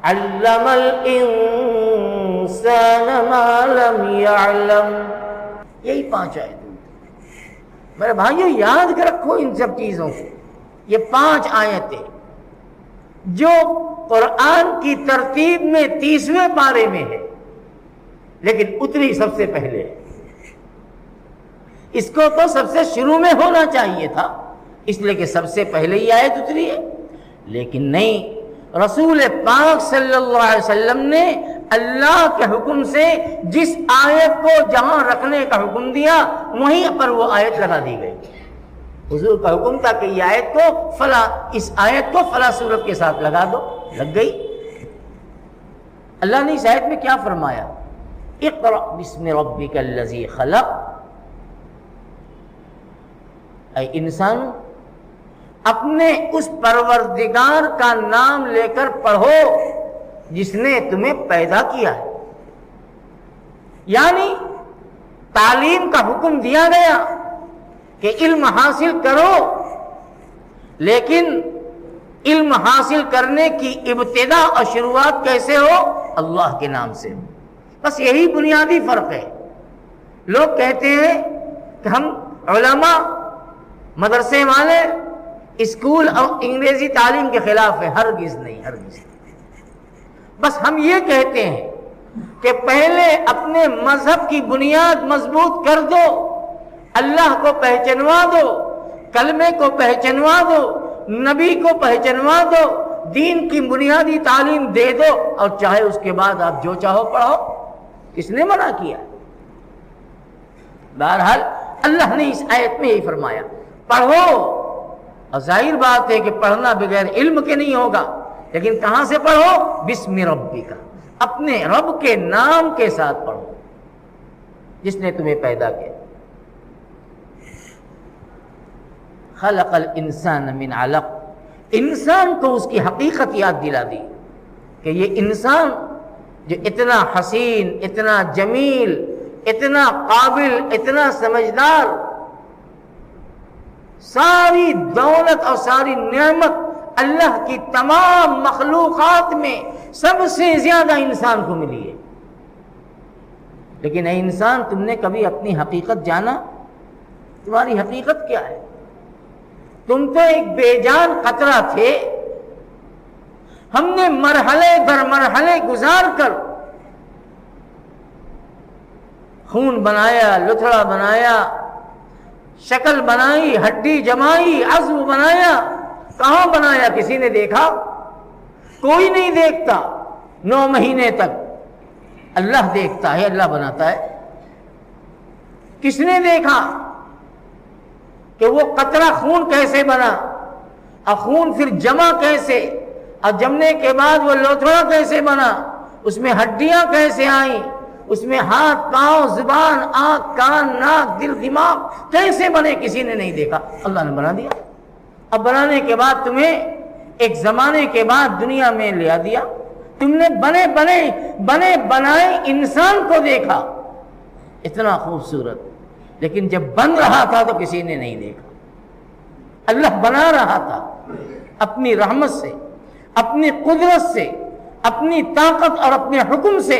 علم الانسان ما لم يعلم۔ یہی 5 آیتیں۔ میرے بھائیو یاد کر رکھو ان سب چیزوں کو۔ یہ 5 آیتیں جو قرآن کی ترتیب میں 30ویں پارے میں ہے لیکن اتری سب سے پہلے ہے۔ اس کو تو سب سے شروع میں ہونا چاہیے تھا، اس لیے کہ سب سے پہلے ہی آیت اتری ہے، لیکن نہیں، رسول پاک صلی اللہ علیہ وسلم نے اللہ کے حکم سے جس آیت کو جہاں رکھنے کا حکم دیا وہیں پر وہ آیت لگا دی گئی۔ حضور کا حکم تھا کہ یہ آیت کو فلاں، اس آیت کو فلاں سورت کے ساتھ لگا دو، لگ گئی۔ اللہ نے اس آیت میں کیا فرمایا؟ اقرأ بسم ربک الذی خلق۔ اے انسان، اپنے اس پروردگار کا نام لے کر پڑھو جس نے تمہیں پیدا کیا ہے۔ یعنی تعلیم کا حکم دیا گیا کہ علم حاصل کرو، لیکن علم حاصل کرنے کی ابتدا اور شروعات کیسے ہو؟ اللہ کے نام سے۔ بس یہی بنیادی فرق ہے۔ لوگ کہتے ہیں کہ ہم علماء، مدرسے والے اسکول اور انگریزی تعلیم کے خلاف ہے۔ ہرگز نہیں، ہرگز نہیں۔ بس ہم یہ کہتے ہیں کہ پہلے اپنے مذہب کی بنیاد مضبوط کر دو، اللہ کو پہچنوا دو، کلمے کو پہچنوا دو، نبی کو پہچنوا دو، دین کی بنیادی تعلیم دے دو، اور چاہے اس کے بعد آپ جو چاہو پڑھو۔ کس نے منع کیا؟ بہرحال اللہ نے اس آیت میں یہی فرمایا، پڑھو۔ اور ظاہر بات ہے کہ پڑھنا بغیر علم کے نہیں ہوگا، لیکن کہاں سے پڑھو؟ بسم ربک، اپنے رب کے نام کے ساتھ پڑھو جس نے تمہیں پیدا کیا۔ خلق الانسان من علق، انسان کو اس کی حقیقت یاد دلا دی کہ یہ انسان جو اتنا حسین، اتنا جمیل، اتنا قابل، اتنا سمجھدار، ساری دولت اور ساری نعمت اللہ کی تمام مخلوقات میں سب سے زیادہ انسان کو ملی ہے، لیکن اے انسان، تم نے کبھی اپنی حقیقت جانا؟ تمہاری حقیقت کیا ہے؟ تم تو ایک بے جان قطرہ تھے، ہم نے مرحلے در مرحلے گزار کر خون بنایا، لتھڑا بنایا، شکل بنائی، ہڈی جمائی، عظم بنایا۔ کہاں بنایا؟ کسی نے دیکھا؟ کوئی نہیں دیکھتا۔ 9 مہینے تک اللہ دیکھتا ہے، اللہ بناتا ہے۔ کس نے دیکھا کہ وہ قطرہ خون کیسے بنا، اور خون پھر جمع کیسے، اور جمنے کے بعد وہ لوتھڑا کیسے بنا، اس میں ہڈیاں کیسے آئیں، اس میں ہاتھ، پاؤں، زبان، آنکھ، کان، ناک، دل، دماغ کیسے بنے؟ کسی نے نہیں دیکھا، اللہ نے بنا دیا۔ اب بنانے کے بعد تمہیں ایک زمانے کے بعد دنیا میں لے آ دیا، تم نے بنے بنائے انسان کو دیکھا، اتنا خوبصورت، لیکن جب بن رہا تھا تو کسی نے نہیں دیکھا۔ اللہ بنا رہا تھا اپنی رحمت سے، اپنی قدرت سے، اپنی طاقت اور اپنے حکم سے،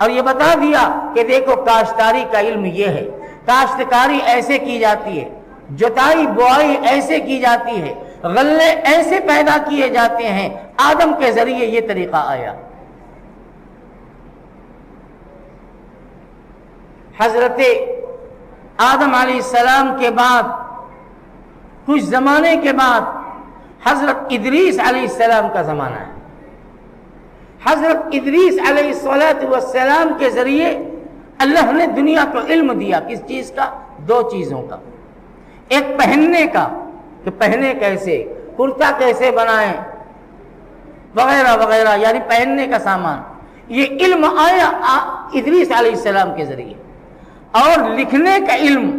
اور یہ بتا دیا کہ دیکھو کاشتکاری کا علم یہ ہے، کاشتکاری ایسے کی جاتی ہے، جتائی بوائی ایسے کی جاتی ہے، غلے ایسے پیدا کیے جاتے ہیں، آدم کے ذریعے یہ طریقہ آیا۔ حضرت آدم علیہ السلام کے بعد کچھ زمانے کے بعد حضرت ادریس علیہ السلام کا زمانہ ہے۔ حضرت ادریس علیہ السلام کے ذریعے اللہ نے دنیا کو علم دیا، کس چیز کا؟ دو چیزوں کا، ایک پہننے کا کہ پہنے کیسے، کرتا کیسے بنائیں وغیرہ وغیرہ، یعنی پہننے کا سامان، یہ علم آیا ادریس علیہ السلام کے ذریعے، اور لکھنے کا علم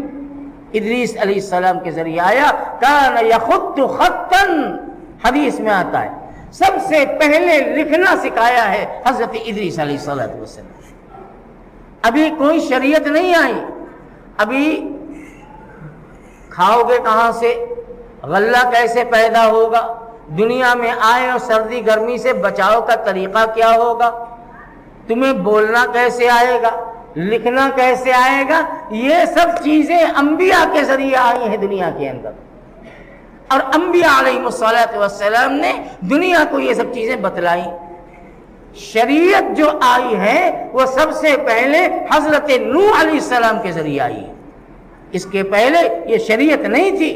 ادریس علیہ السلام کے ذریعے آیا۔ کان یخط خطا، حدیث میں آتا ہے سب سے پہلے لکھنا سکھایا ہے حضرت ادریس علیہ السلام۔ ابھی کوئی شریعت نہیں آئی، ابھی کھاؤ گے کہاں سے، غلہ کیسے پیدا ہوگا، دنیا میں آئے اور سردی گرمی سے بچاؤ کا طریقہ کیا ہوگا، تمہیں بولنا کیسے آئے گا، لکھنا کیسے آئے گا، یہ سب چیزیں انبیاء کے ذریعے آئی ہیں دنیا کے اندر، اور انبیاء علیہ السلام نے دنیا کو یہ سب چیزیں بتلائی۔ شریعت جو آئی ہے وہ سب سے پہلے حضرت نوح علیہ السلام کے ذریعے آئی ہے، اس کے پہلے یہ شریعت نہیں تھی،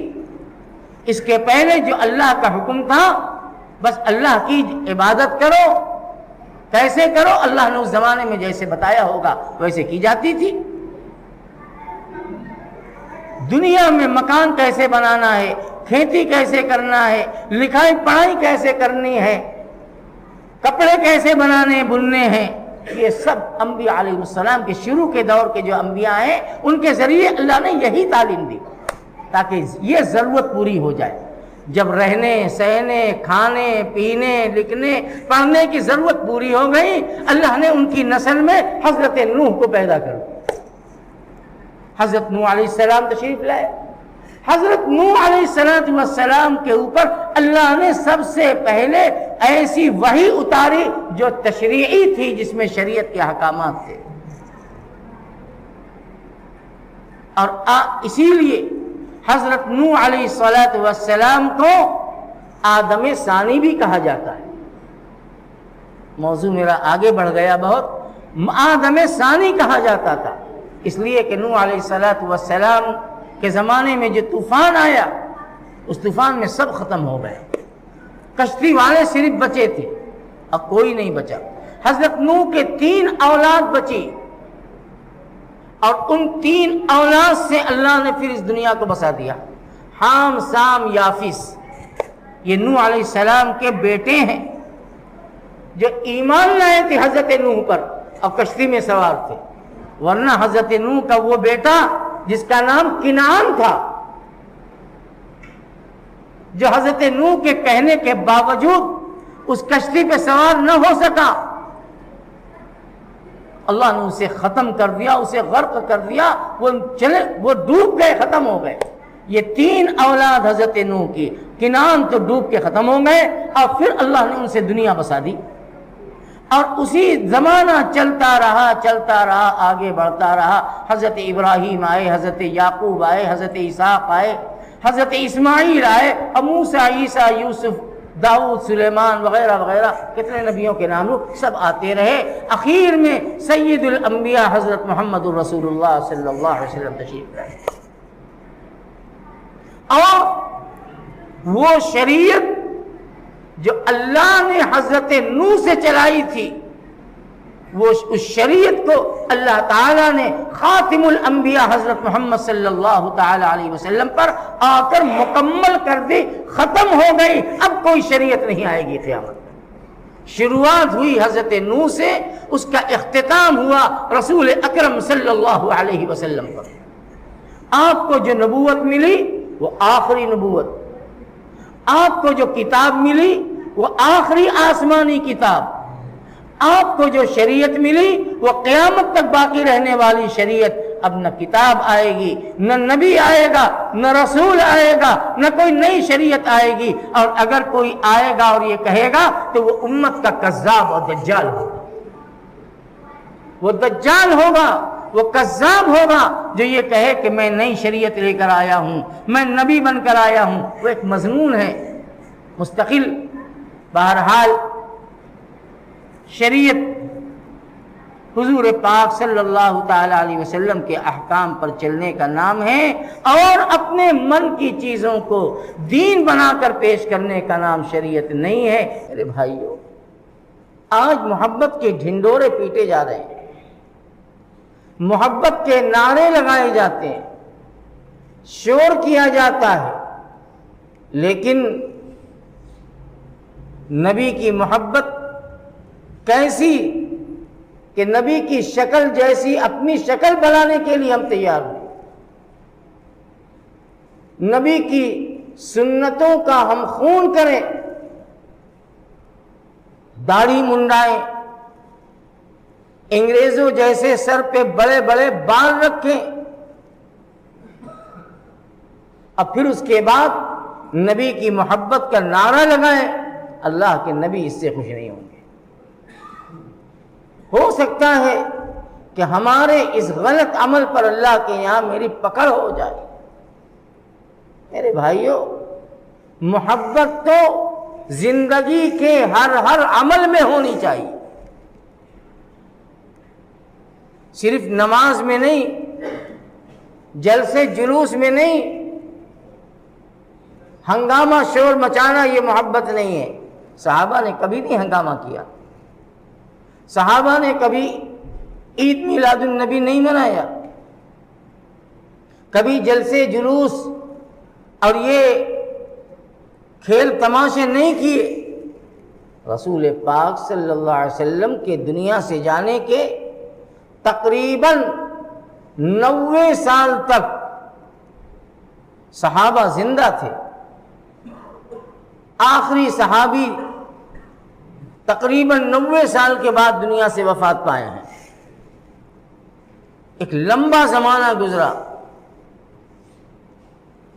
اس کے پہلے جو اللہ کا حکم تھا بس اللہ کی عبادت کرو، کیسے کرو، اللہ نے اس زمانے میں جیسے بتایا ہوگا ویسے کی جاتی تھی۔ دنیا میں مکان کیسے بنانا ہے، کھیتی کیسے کرنا ہے، لکھائی پڑھائی کیسے کرنی ہے، کپڑے کیسے بنانے بننے ہیں، یہ سب انبیاء علیہ السلام کے شروع کے دور کے جو انبیاء ہیں ان کے ذریعے اللہ نے یہی تعلیم دی تاکہ یہ ضرورت پوری ہو جائے۔ جب رہنے سہنے کھانے پینے لکھنے پڑھنے کی ضرورت پوری ہو گئی، اللہ نے ان کی نسل میں حضرت نوح کو پیدا کر دیا۔ حضرت نوح علیہ السلام تشریف لائے۔ حضرت نوح علیہ السلام کے اوپر اللہ نے سب سے پہلے ایسی وحی اتاری جو تشریعی تھی، جس میں شریعت کے احکامات تھے، اور اسی لیے حضرت نوح علیہ السلام کو آدم ثانی بھی کہا جاتا ہے۔ موضوع میرا آگے بڑھ گیا بہت، آدم ثانی کہا جاتا تھا اس لیے کہ نوح علیہ السلام کے زمانے میں جو طوفان آیا اس طوفان میں سب ختم ہو گئے، کشتی والے صرف بچے تھے، اب کوئی نہیں بچا۔ حضرت نوح کے 3 اولاد بچی، اور ان 3 اولاد سے اللہ نے پھر اس دنیا کو بسا دیا۔ حام سام یافس، یہ نوح علیہ السلام کے بیٹے ہیں جو ایمان لائے تھے حضرت نوح پر اور کشتی میں سوار تھے، ورنہ حضرت نوح کا وہ بیٹا جس کا نام کنعان تھا، جو حضرت نوح کے کہنے کے باوجود اس کشتی پہ سوار نہ ہو سکا، اللہ نے اسے ختم کر دیا، اسے غرق کر دیا، وہ ڈوب گئے، ختم ہو گئے۔ یہ 3 اولاد حضرت نوح کی، کنعان تو ڈوب کے ختم ہو گئے، اور پھر اللہ نے ان سے دنیا بسا دی، اور اسی زمانہ چلتا رہا آگے بڑھتا رہا۔ حضرت ابراہیم آئے، حضرت یعقوب آئے، حضرت اسحاق آئے، حضرت اسماعیل آئے، اور موسیٰ، عیسیٰ، یوسف، داؤد، سلیمان وغیرہ وغیرہ کتنے نبیوں کے نام لو سب آتے رہے۔ اخیر میں سید الانبیاء حضرت محمد الرسول اللہ صلی اللہ علیہ وسلم تشریف لائے، اور وہ شریعت جو اللہ نے حضرت نوح سے چلائی تھی، وہ اس شریعت کو اللہ تعالیٰ نے خاتم الانبیاء حضرت محمد صلی اللہ تعالیٰ علیہ وسلم پر آ کر مکمل کر دی، ختم ہو گئی، اب کوئی شریعت نہیں آئے گی قیامت میں۔ شروعات ہوئی حضرت نوح سے، اس کا اختتام ہوا رسول اکرم صلی اللہ علیہ وسلم پر۔ آپ کو جو نبوت ملی وہ آخری نبوت، آپ کو جو کتاب ملی وہ آخری آسمانی کتاب، آپ کو جو شریعت ملی وہ قیامت تک باقی رہنے والی شریعت۔ اب نہ کتاب آئے گی، نہ نبی آئے گا، نہ رسول آئے گا، نہ کوئی نئی شریعت آئے گی، اور اگر کوئی آئے گا اور یہ کہے گا تو وہ امت کا کذاب اور دجال ہوگا، وہ دجال ہوگا، وہ کذاب ہوگا جو یہ کہے کہ میں نئی شریعت لے کر آیا ہوں، میں نبی بن کر آیا ہوں، وہ ایک مظنون ہے مستقل۔ بہرحال شریعت حضور پاک صلی اللہ تعالی علیہ وسلم کے احکام پر چلنے کا نام ہے، اور اپنے من کی چیزوں کو دین بنا کر پیش کرنے کا نام شریعت نہیں ہے۔ میرے بھائیو، آج محبت کے ڈھنڈورے پیٹے جا رہے ہیں، محبت کے نعرے لگائے جاتے ہیں، شور کیا جاتا ہے، لیکن نبی کی محبت کیسی کہ نبی کی شکل جیسی اپنی شکل بنانے کے لیے ہم تیار ہوئے، نبی کی سنتوں کا ہم خون کریں، داڑھی منڈائیں، انگریزوں جیسے سر پہ بڑے بڑے بال رکھیں، اور پھر اس کے بعد نبی کی محبت کا نعرہ لگائیں۔ اللہ کے نبی اس سے خوش نہیں ہوں گے۔ ہو سکتا ہے کہ ہمارے اس غلط عمل پر اللہ کے یہاں میری پکڑ ہو جائے۔ میرے بھائیوں، محبت تو زندگی کے ہر عمل میں ہونی چاہیے، صرف نماز میں نہیں، جلسے جلوس میں نہیں، ہنگامہ شور مچانا یہ محبت نہیں ہے۔ صحابہ نے کبھی نہیں ہنگامہ کیا، صحابہ نے کبھی عید میلاد النبی نہیں منایا، کبھی جلسے جلوس اور یہ کھیل تماشے نہیں کیے۔ رسول پاک صلی اللہ علیہ وسلم کے دنیا سے جانے کے تقریباً 90 سال تک صحابہ زندہ تھے۔ آخری صحابی تقریباً 90 سال کے بعد دنیا سے وفات پائے ہیں۔ ایک لمبا زمانہ گزرا،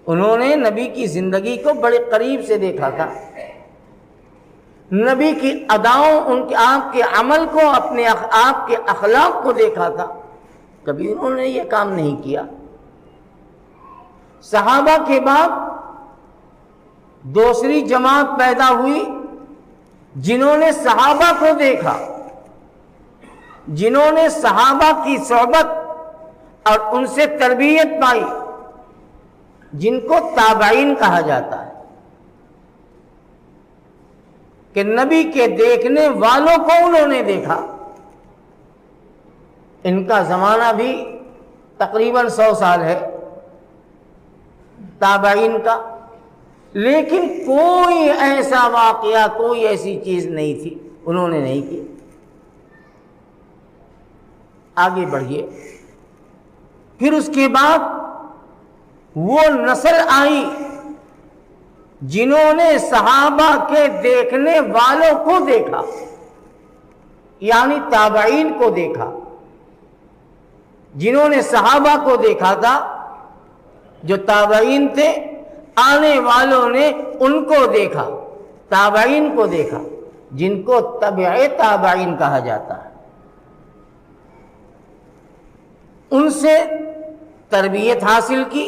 انہوں نے نبی کی زندگی کو بڑے قریب سے دیکھا تھا، نبی کی اداؤں، ان کے آپ کے عمل کو، اپنے آپ کے اخلاق کو دیکھا تھا، کبھی انہوں نے یہ کام نہیں کیا۔ صحابہ کے بعد دوسری جماعت پیدا ہوئی جنہوں نے صحابہ کو دیکھا، جنہوں نے صحابہ کی صحبت اور ان سے تربیت پائی، جن کو تابعین کہا جاتا ہے، کہ نبی کے دیکھنے والوں کو انہوں نے دیکھا۔ ان کا زمانہ بھی تقریباً 100 سال ہے تابعین کا، لیکن کوئی ایسا واقعہ، کوئی ایسی چیز نہیں تھی انہوں نے نہیں کی۔ آگے بڑھیے، پھر اس کے بعد وہ نسل آئی جنہوں نے صحابہ کے دیکھنے والوں کو دیکھا، یعنی تابعین کو دیکھا، جنہوں نے صحابہ کو دیکھا تھا، جو تابعین تھے، آنے والوں نے ان کو دیکھا، تابعین کو دیکھا، جن کو تبع تابعین کہا جاتا ہے۔ ان سے تربیت حاصل کی،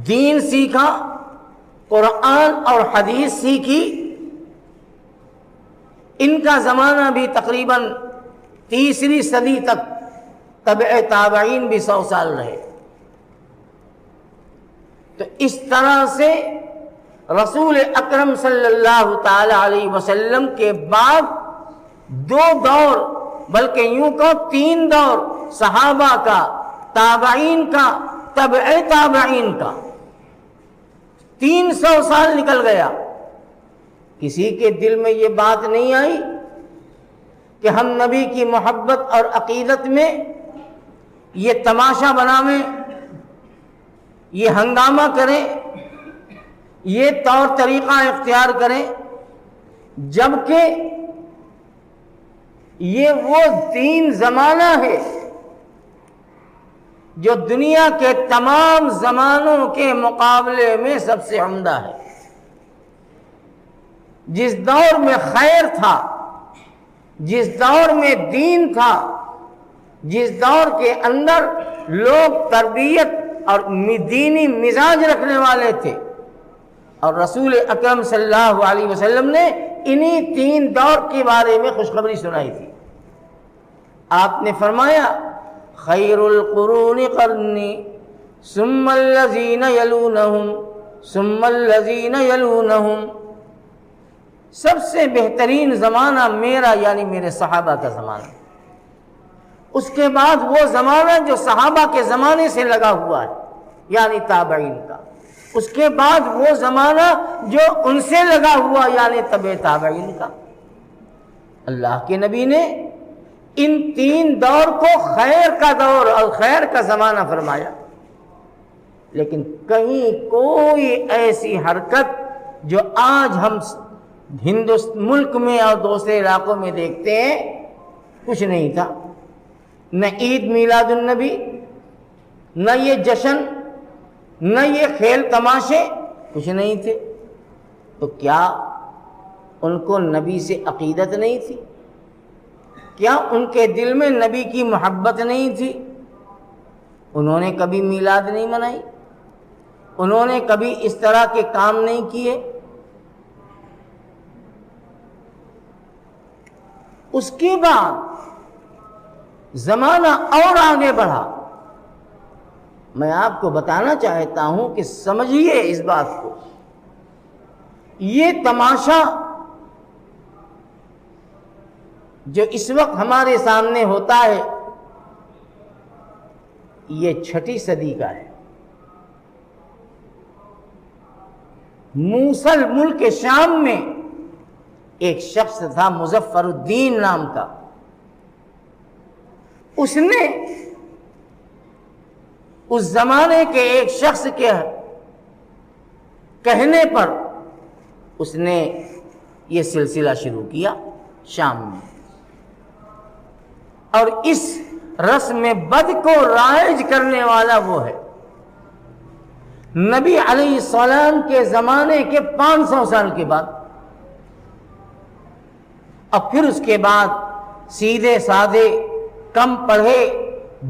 دین سیکھا، قرآن اور حدیث سیکھی۔ ان کا زمانہ بھی تقریباً 3 صدی تک، تبع تابعین بھی 100 سال رہے۔ تو اس طرح سے رسول اکرم صلی اللہ تعالی علیہ وسلم کے بعد 2 دور، بلکہ یوں کہ 3 دور، صحابہ کا، تابعین کا، تبع تابعین کا، 300 سال نکل گیا۔ کسی کے دل میں یہ بات نہیں آئی کہ ہم نبی کی محبت اور عقیدت میں یہ تماشا بناویں، یہ ہنگامہ کریں، یہ طور طریقہ اختیار کریں، جبکہ یہ وہ دین زمانہ ہے جو دنیا کے تمام زمانوں کے مقابلے میں سب سے عمدہ ہے۔ جس دور میں خیر تھا، جس دور میں دین تھا، جس دور کے اندر لوگ تربیت اور دینی مزاج رکھنے والے تھے، اور رسول اکرم صلی اللہ علیہ وسلم نے انہی 3 دور کے بارے میں خوشخبری سنائی تھی۔ آپ نے فرمایا خیر القرون قرنی ثم الذین یلونہم ثم الذین یلونہم، سب سے بہترین زمانہ میرا یعنی میرے صحابہ کا زمانہ، اس کے بعد وہ زمانہ جو صحابہ کے زمانے سے لگا ہوا ہے یعنی تابعین کا، اس کے بعد وہ زمانہ جو ان سے لگا ہوا یعنی تبع تابعین کا۔ اللہ کے نبی نے ان 3 دور کو خیر کا دور اور خیر کا زمانہ فرمایا، لیکن کہیں کوئی ایسی حرکت جو آج ہم ملک میں اور دوسرے علاقوں میں دیکھتے ہیں کچھ نہیں تھا، نہ عید میلاد النبی، نہ یہ جشن، نہ یہ کھیل تماشے، کچھ نہیں تھے۔ تو کیا ان کو نبی سے عقیدت نہیں تھی؟ کیا ان کے دل میں نبی کی محبت نہیں تھی؟ انہوں نے کبھی میلاد نہیں منائی؟ انہوں نے کبھی اس طرح کے کام نہیں کیے؟ اس کے بعد زمانہ اور آگے بڑھا۔ میں آپ کو بتانا چاہتا ہوں کہ سمجھیے اس بات کو، یہ تماشا جو اس وقت ہمارے سامنے ہوتا ہے یہ 6 صدی کا ہے۔ موصل ملک شام میں ایک شخص تھا مظفر الدین نام کا، اس نے اس زمانے کے ایک شخص کے کہنے پر اس نے یہ سلسلہ شروع کیا شام میں، اور اس رسم بد کو رائج کرنے والا وہ ہے۔ نبی علیہ السلام کے زمانے کے 500 سال کے بعد، اور پھر اس کے بعد سیدھے سادے کم پڑھے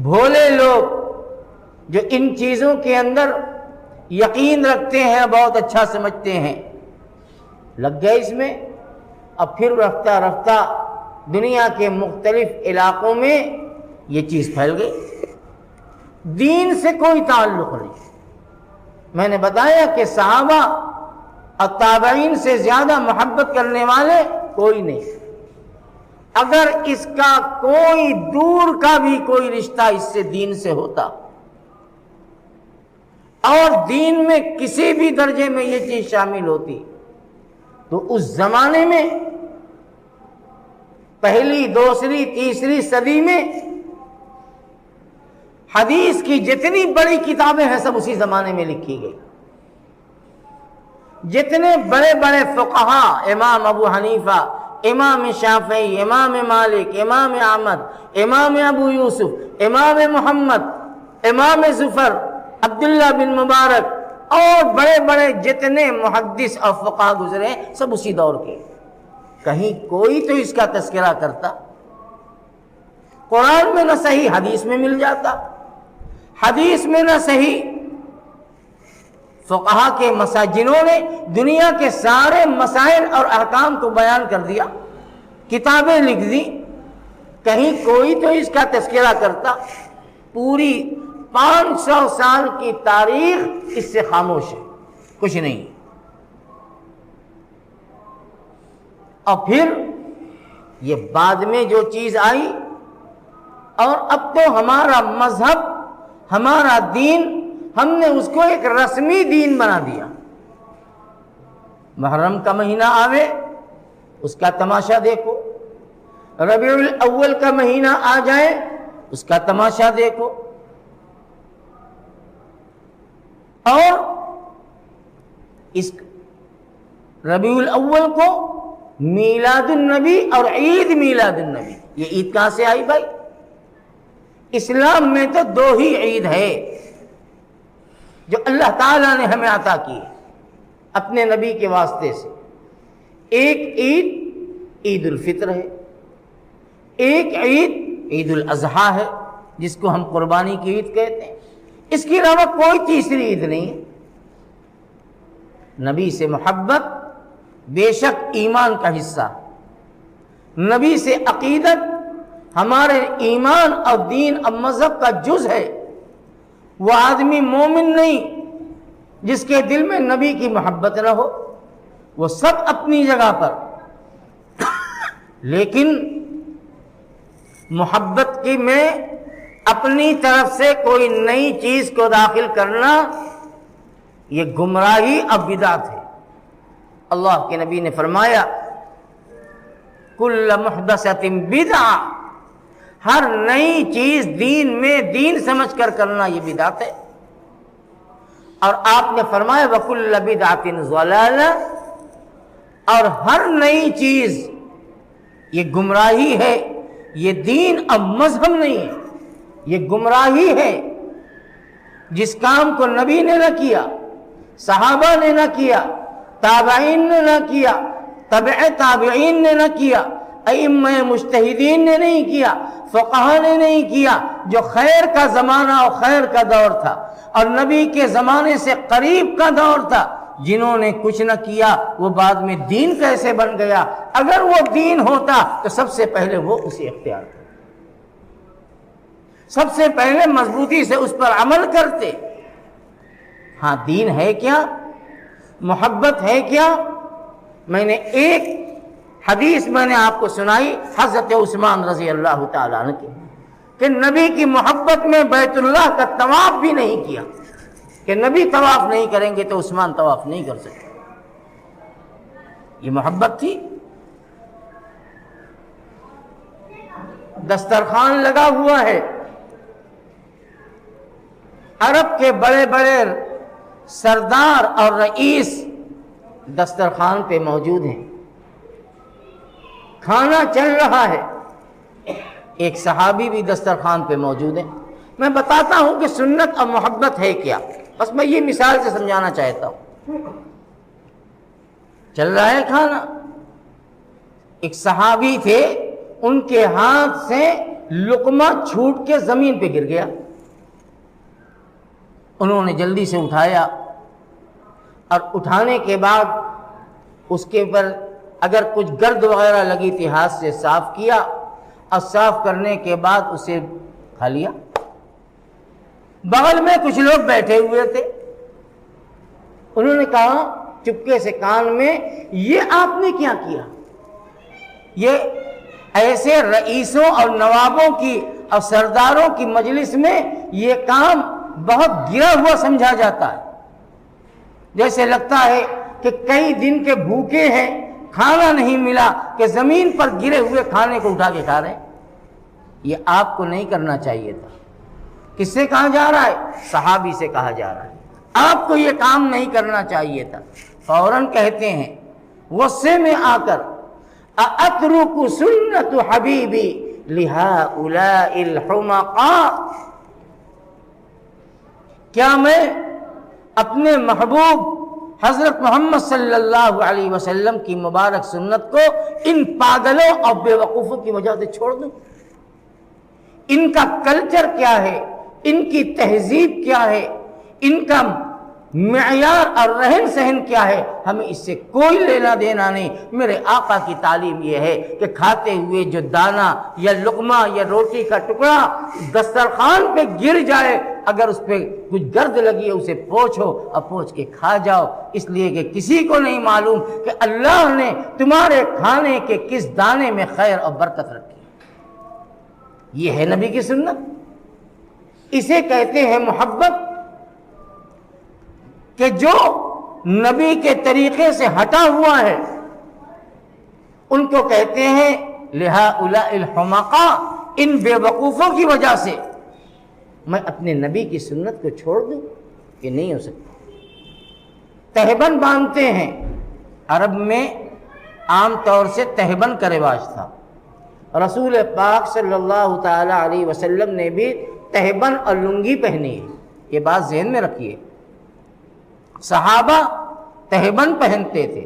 بھولے لوگ جو ان چیزوں کے اندر یقین رکھتے ہیں، بہت اچھا سمجھتے ہیں، لگ گئے اس میں، اور پھر رفتہ رفتہ دنیا کے مختلف علاقوں میں یہ چیز پھیل گئی۔ دین سے کوئی تعلق نہیں۔ میں نے بتایا کہ صحابہ اور تابعین سے زیادہ محبت کرنے والے کوئی نہیں۔ اگر اس کا کوئی دور کا بھی کوئی رشتہ اس سے دین سے ہوتا، اور دین میں کسی بھی درجے میں یہ چیز شامل ہوتی، تو اس زمانے میں پہلی، دوسری، تیسری صدی میں حدیث کی جتنی بڑی کتابیں ہیں سب اسی زمانے میں لکھی گئی۔ جتنے بڑے بڑے فقہا، امام ابو حنیفہ، امام شافعی، امام مالک، امام احمد، امام ابو یوسف، امام محمد، امام ظفر، عبداللہ بن مبارک، اور بڑے بڑے جتنے محدث اور فقہا گزرے سب اسی دور کے۔ کہیں کوئی تو اس کا تذکرہ کرتا؟ قرآن میں نہ صحیح، حدیث میں مل جاتا، حدیث میں نہ صحیح، فقہا کے جنہوں نے دنیا کے سارے مسائل اور احکام کو بیان کر دیا، کتابیں لکھ دی، کہیں کوئی تو اس کا تذکرہ کرتا؟ پوری 500 سال کی تاریخ اس سے خاموش ہے، کچھ نہیں۔ اور پھر یہ بعد میں جو چیز آئی، اور اب تو ہمارا مذہب، ہمارا دین، ہم نے اس کو ایک رسمی دین بنا دیا۔ محرم کا مہینہ آوے اس کا تماشا دیکھو، ربیع الاول کا مہینہ آ جائے اس کا تماشا دیکھو، اور اس ربیع الاول کو میلاد النبی اور عید میلاد النبی، یہ عید کہاں سے آئی بھائی؟ اسلام میں تو 2 ہی عید ہے جو اللہ تعالیٰ نے ہمیں عطا کی اپنے نبی کے واسطے سے۔ ایک عید عید الفطر ہے، ایک عید عید الاضحیٰ ہے۔ جس کو ہم قربانی کی عید کہتے ہیں، اس کے علاوہ کوئی تیسری عید نہیں ہے۔ نبی سے محبت بے شک ایمان کا حصہ، نبی سے عقیدت ہمارے ایمان اور دین اور مذہب کا جز ہے۔ وہ آدمی مومن نہیں جس کے دل میں نبی کی محبت نہ ہو، وہ سب اپنی جگہ پر، لیکن محبت کی میں اپنی طرف سے کوئی نئی چیز کو داخل کرنا یہ گمراہی اور بدعت ہے۔ اللہ کے نبی نے فرمایا کل محدثۃ بدعہ، ہر نئی چیز دین میں دین سمجھ کر کرنا یہ بدعت ہے۔ اور آپ نے فرمایا وَكُلَّ بِدْعَةٍ ضَلَالَةٍ، اور ہر نئی چیز یہ گمراہی ہے، یہ دین اور مذہب نہیں ہے، یہ گمراہی ہے۔ جس کام کو نبی نے نہ کیا، صحابہ نے نہ کیا، تابعین نے نہ کیا، تبع تابعین نے نہ کیا، ائمہ مجتہدین نے نہیں کیا، فقہا نے نہیں کیا، جو خیر کا زمانہ اور خیر کا دور تھا اور نبی کے زمانے سے قریب کا دور تھا، جنہوں نے کچھ نہ کیا وہ بعد میں دین کیسے بن گیا؟ اگر وہ دین ہوتا تو سب سے پہلے وہ اسے اختیار کرتے، سب سے پہلے مضبوطی سے اس پر عمل کرتے۔ ہاں دین ہے کیا؟ محبت ہے کیا؟ میں نے ایک حدیث میں نے آپ کو سنائی حضرت عثمان رضی اللہ تعالیٰ عنہ کی، کہ نبی کی محبت میں بیت اللہ کا طواف بھی نہیں کیا، کہ نبی طواف نہیں کریں گے تو عثمان طواف نہیں کر سکتے۔ یہ محبت تھی۔ دسترخوان لگا ہوا ہے، عرب کے بڑے بڑے سردار اور رئیس دسترخوان پہ موجود ہیں، کھانا چل رہا ہے، ایک صحابی بھی دسترخوان پہ موجود ہیں۔ میں بتاتا ہوں کہ سنت اور محبت ہے کیا، بس میں یہ مثال سے سمجھانا چاہتا ہوں۔ چل رہا ہے کھانا، ایک صحابی تھے، ان کے ہاتھ سے لقمہ چھوٹ کے زمین پہ گر گیا، انہوں نے جلدی سے اٹھایا، اور اٹھانے کے بعد اس کے اوپر اگر کچھ گرد وغیرہ لگی تھی ہاتھ سے صاف کیا، اور صاف کرنے کے بعد اسے کھا لیا۔ بغل میں کچھ لوگ بیٹھے ہوئے تھے، انہوں نے کہا چپکے سے کان میں، یہ آپ نے کیا کیا؟ یہ ایسے رئیسوں اور نوابوں کی اور سرداروں کی مجلس میں یہ کام بہت گرا ہوا سمجھا جاتا ہے، جیسے لگتا ہے کہ کئی دن کے بھوکے ہیں، کھانا نہیں ملا کہ زمین پر گرے ہوئے کھانے کو اٹھا کے کھا رہے ہیں۔ یہ آپ کو نہیں کرنا چاہیے تھا۔ کس سے کہا جا رہا ہے؟ صحابی سے کہا جا رہا ہے، آپ کو یہ کام نہیں کرنا چاہیے تھا۔ فوراً کہتے ہیں غصے میں آ کر اَأَتْرُكُ سُنَّةُ حَبِيبِي لِهَؤُلَاءِ الْحُمَقَاءِ، کیا میں اپنے محبوب حضرت محمد صلی اللہ علیہ وسلم کی مبارک سنت کو ان پاگلوں اور بے وقوفوں کی وجہ سے چھوڑ دوں؟ ان کا کلچر کیا ہے، ان کی تہذیب کیا ہے، ان کا معیار اور رہن سہن کیا ہے، ہمیں اس سے کوئی لینا دینا نہیں۔ میرے آقا کی تعلیم یہ ہے کہ کھاتے ہوئے جو دانہ یا لقمہ یا روٹی کا ٹکڑا دسترخوان پہ گر جائے، اگر اس پہ کچھ گرد لگی ہے اسے پوچھو اور پوچھ کے کھا جاؤ، اس لیے کہ کسی کو نہیں معلوم کہ اللہ نے تمہارے کھانے کے کس دانے میں خیر اور برکت رکھی۔ یہ ہے نبی کی سنت، اسے کہتے ہیں محبت، کہ جو نبی کے طریقے سے ہٹا ہوا ہے ان کو کہتے ہیں لِهَؤُلَاءِ الْحُمَقَاءِ، ان بے وقوفوں کی وجہ سے میں اپنے نبی کی سنت کو چھوڑ دوں؟ یہ نہیں ہو سکتا۔ تہبند باندھتے ہیں، عرب میں عام طور سے تہبند کا رواج تھا، رسول پاک صلی اللہ تعالی علیہ وسلم نے بھی تہبند اور لنگی پہنی ہے، یہ بات ذہن میں رکھیے۔ صحابہ تہبند پہنتے تھے،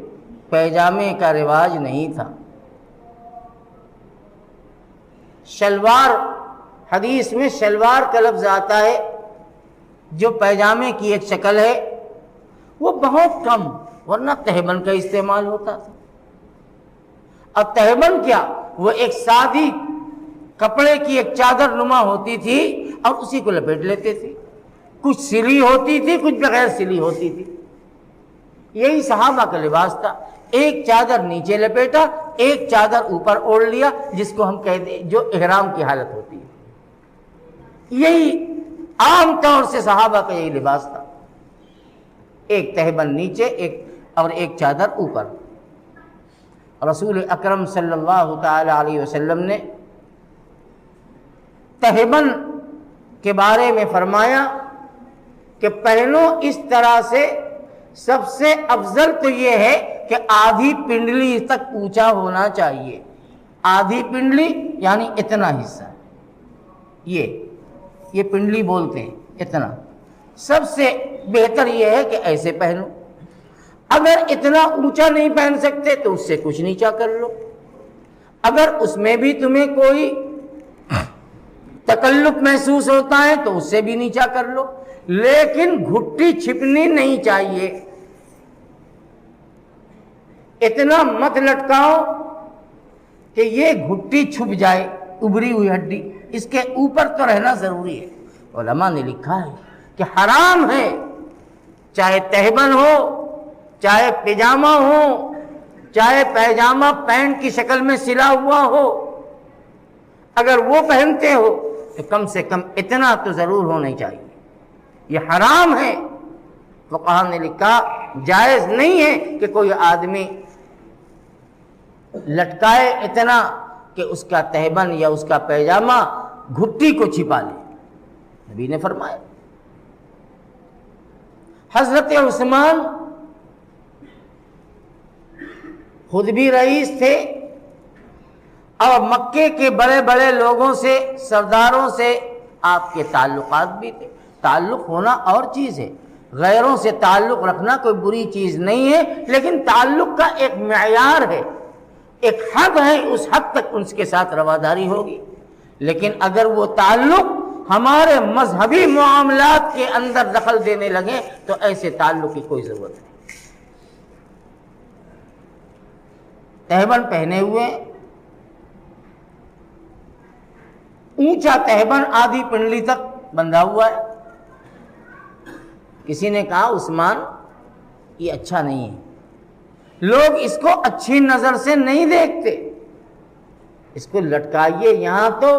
پیجامے کا رواج نہیں تھا۔ شلوار حدیث میں شلوار کا لفظ آتا ہے جو پیجامے کی ایک شکل ہے، وہ بہت کم، ورنہ تہبند کا استعمال ہوتا تھا۔ اب تہبند کیا، وہ ایک سادی کپڑے کی ایک چادر نما ہوتی تھی اور اسی کو لپیٹ لیتے تھے، کچھ سلی ہوتی تھی کچھ بغیر سلی ہوتی تھی۔ یہی صحابہ کا لباس تھا، ایک چادر نیچے لپیٹا، ایک چادر اوپر اوڑھ لیا، جس کو ہم کہتے ہیں جو احرام کی حالت ہوتی ہے۔ یہی عام طور سے صحابہ کا یہی لباس تھا، ایک تہبند نیچے اور ایک چادر اوپر۔ رسول اکرم صلی اللہ تعالی علیہ وسلم نے تہبند کے بارے میں فرمایا کہ پہنو اس طرح سے، سب سے افضل تو یہ ہے کہ آدھی پنڈلی تک اونچا ہونا چاہیے۔ آدھی پنڈلی یعنی اتنا حصہ، یہ پنڈلی بولتے ہیں، اتنا۔ سب سے بہتر یہ ہے کہ ایسے پہنو۔ اگر اتنا اونچا نہیں پہن سکتے تو اس سے کچھ نیچا کر لو، اگر اس میں بھی تمہیں کوئی تکلف محسوس ہوتا ہے تو اس سے بھی نیچا کر لو، لیکن گھٹی چھپنی نہیں چاہیے۔ اتنا مت لٹکاؤ کہ یہ گھٹی چھپ جائے، ابری ہوئی ہڈی، اس کے اوپر تو رہنا ضروری ہے۔ علماء نے لکھا ہے کہ حرام ہے، چاہے تہبند ہو، چاہے پیجامہ ہو، چاہے پیجامہ پینٹ کی شکل میں سلا ہوا ہو، اگر وہ پہنتے ہو تو کم سے کم اتنا تو ضرور ہونا چاہیے۔ یہ حرام ہے۔ فقہا نے لکھا جائز نہیں ہے کہ کوئی آدمی لٹکائے اتنا کہ اس کا تہبند یا اس کا پیجامہ گھٹی کو چھپا لے۔ نبی نے فرمایا۔ حضرت عثمان خود بھی رئیس تھے اور مکے کے بڑے بڑے لوگوں سے، سرداروں سے آپ کے تعلقات بھی تھے۔ تعلق ہونا اور چیز ہے، غیروں سے تعلق رکھنا کوئی بری چیز نہیں ہے، لیکن تعلق کا ایک معیار ہے، ایک حد ہے، اس حد تک ان کے ساتھ رواداری ہوگی۔ لیکن اگر وہ تعلق ہمارے مذہبی معاملات کے اندر دخل دینے لگے تو ایسے تعلق کی کوئی ضرورت نہیں۔ تہبند پہنے ہوئے، اونچا تہبند آدھی پنڈلی تک بندھا ہوا ہے۔ کسی نے کہا عثمان یہ اچھا نہیں ہے، لوگ اس کو اچھی نظر سے نہیں دیکھتے، اس کو لٹکائیے۔ یہاں تو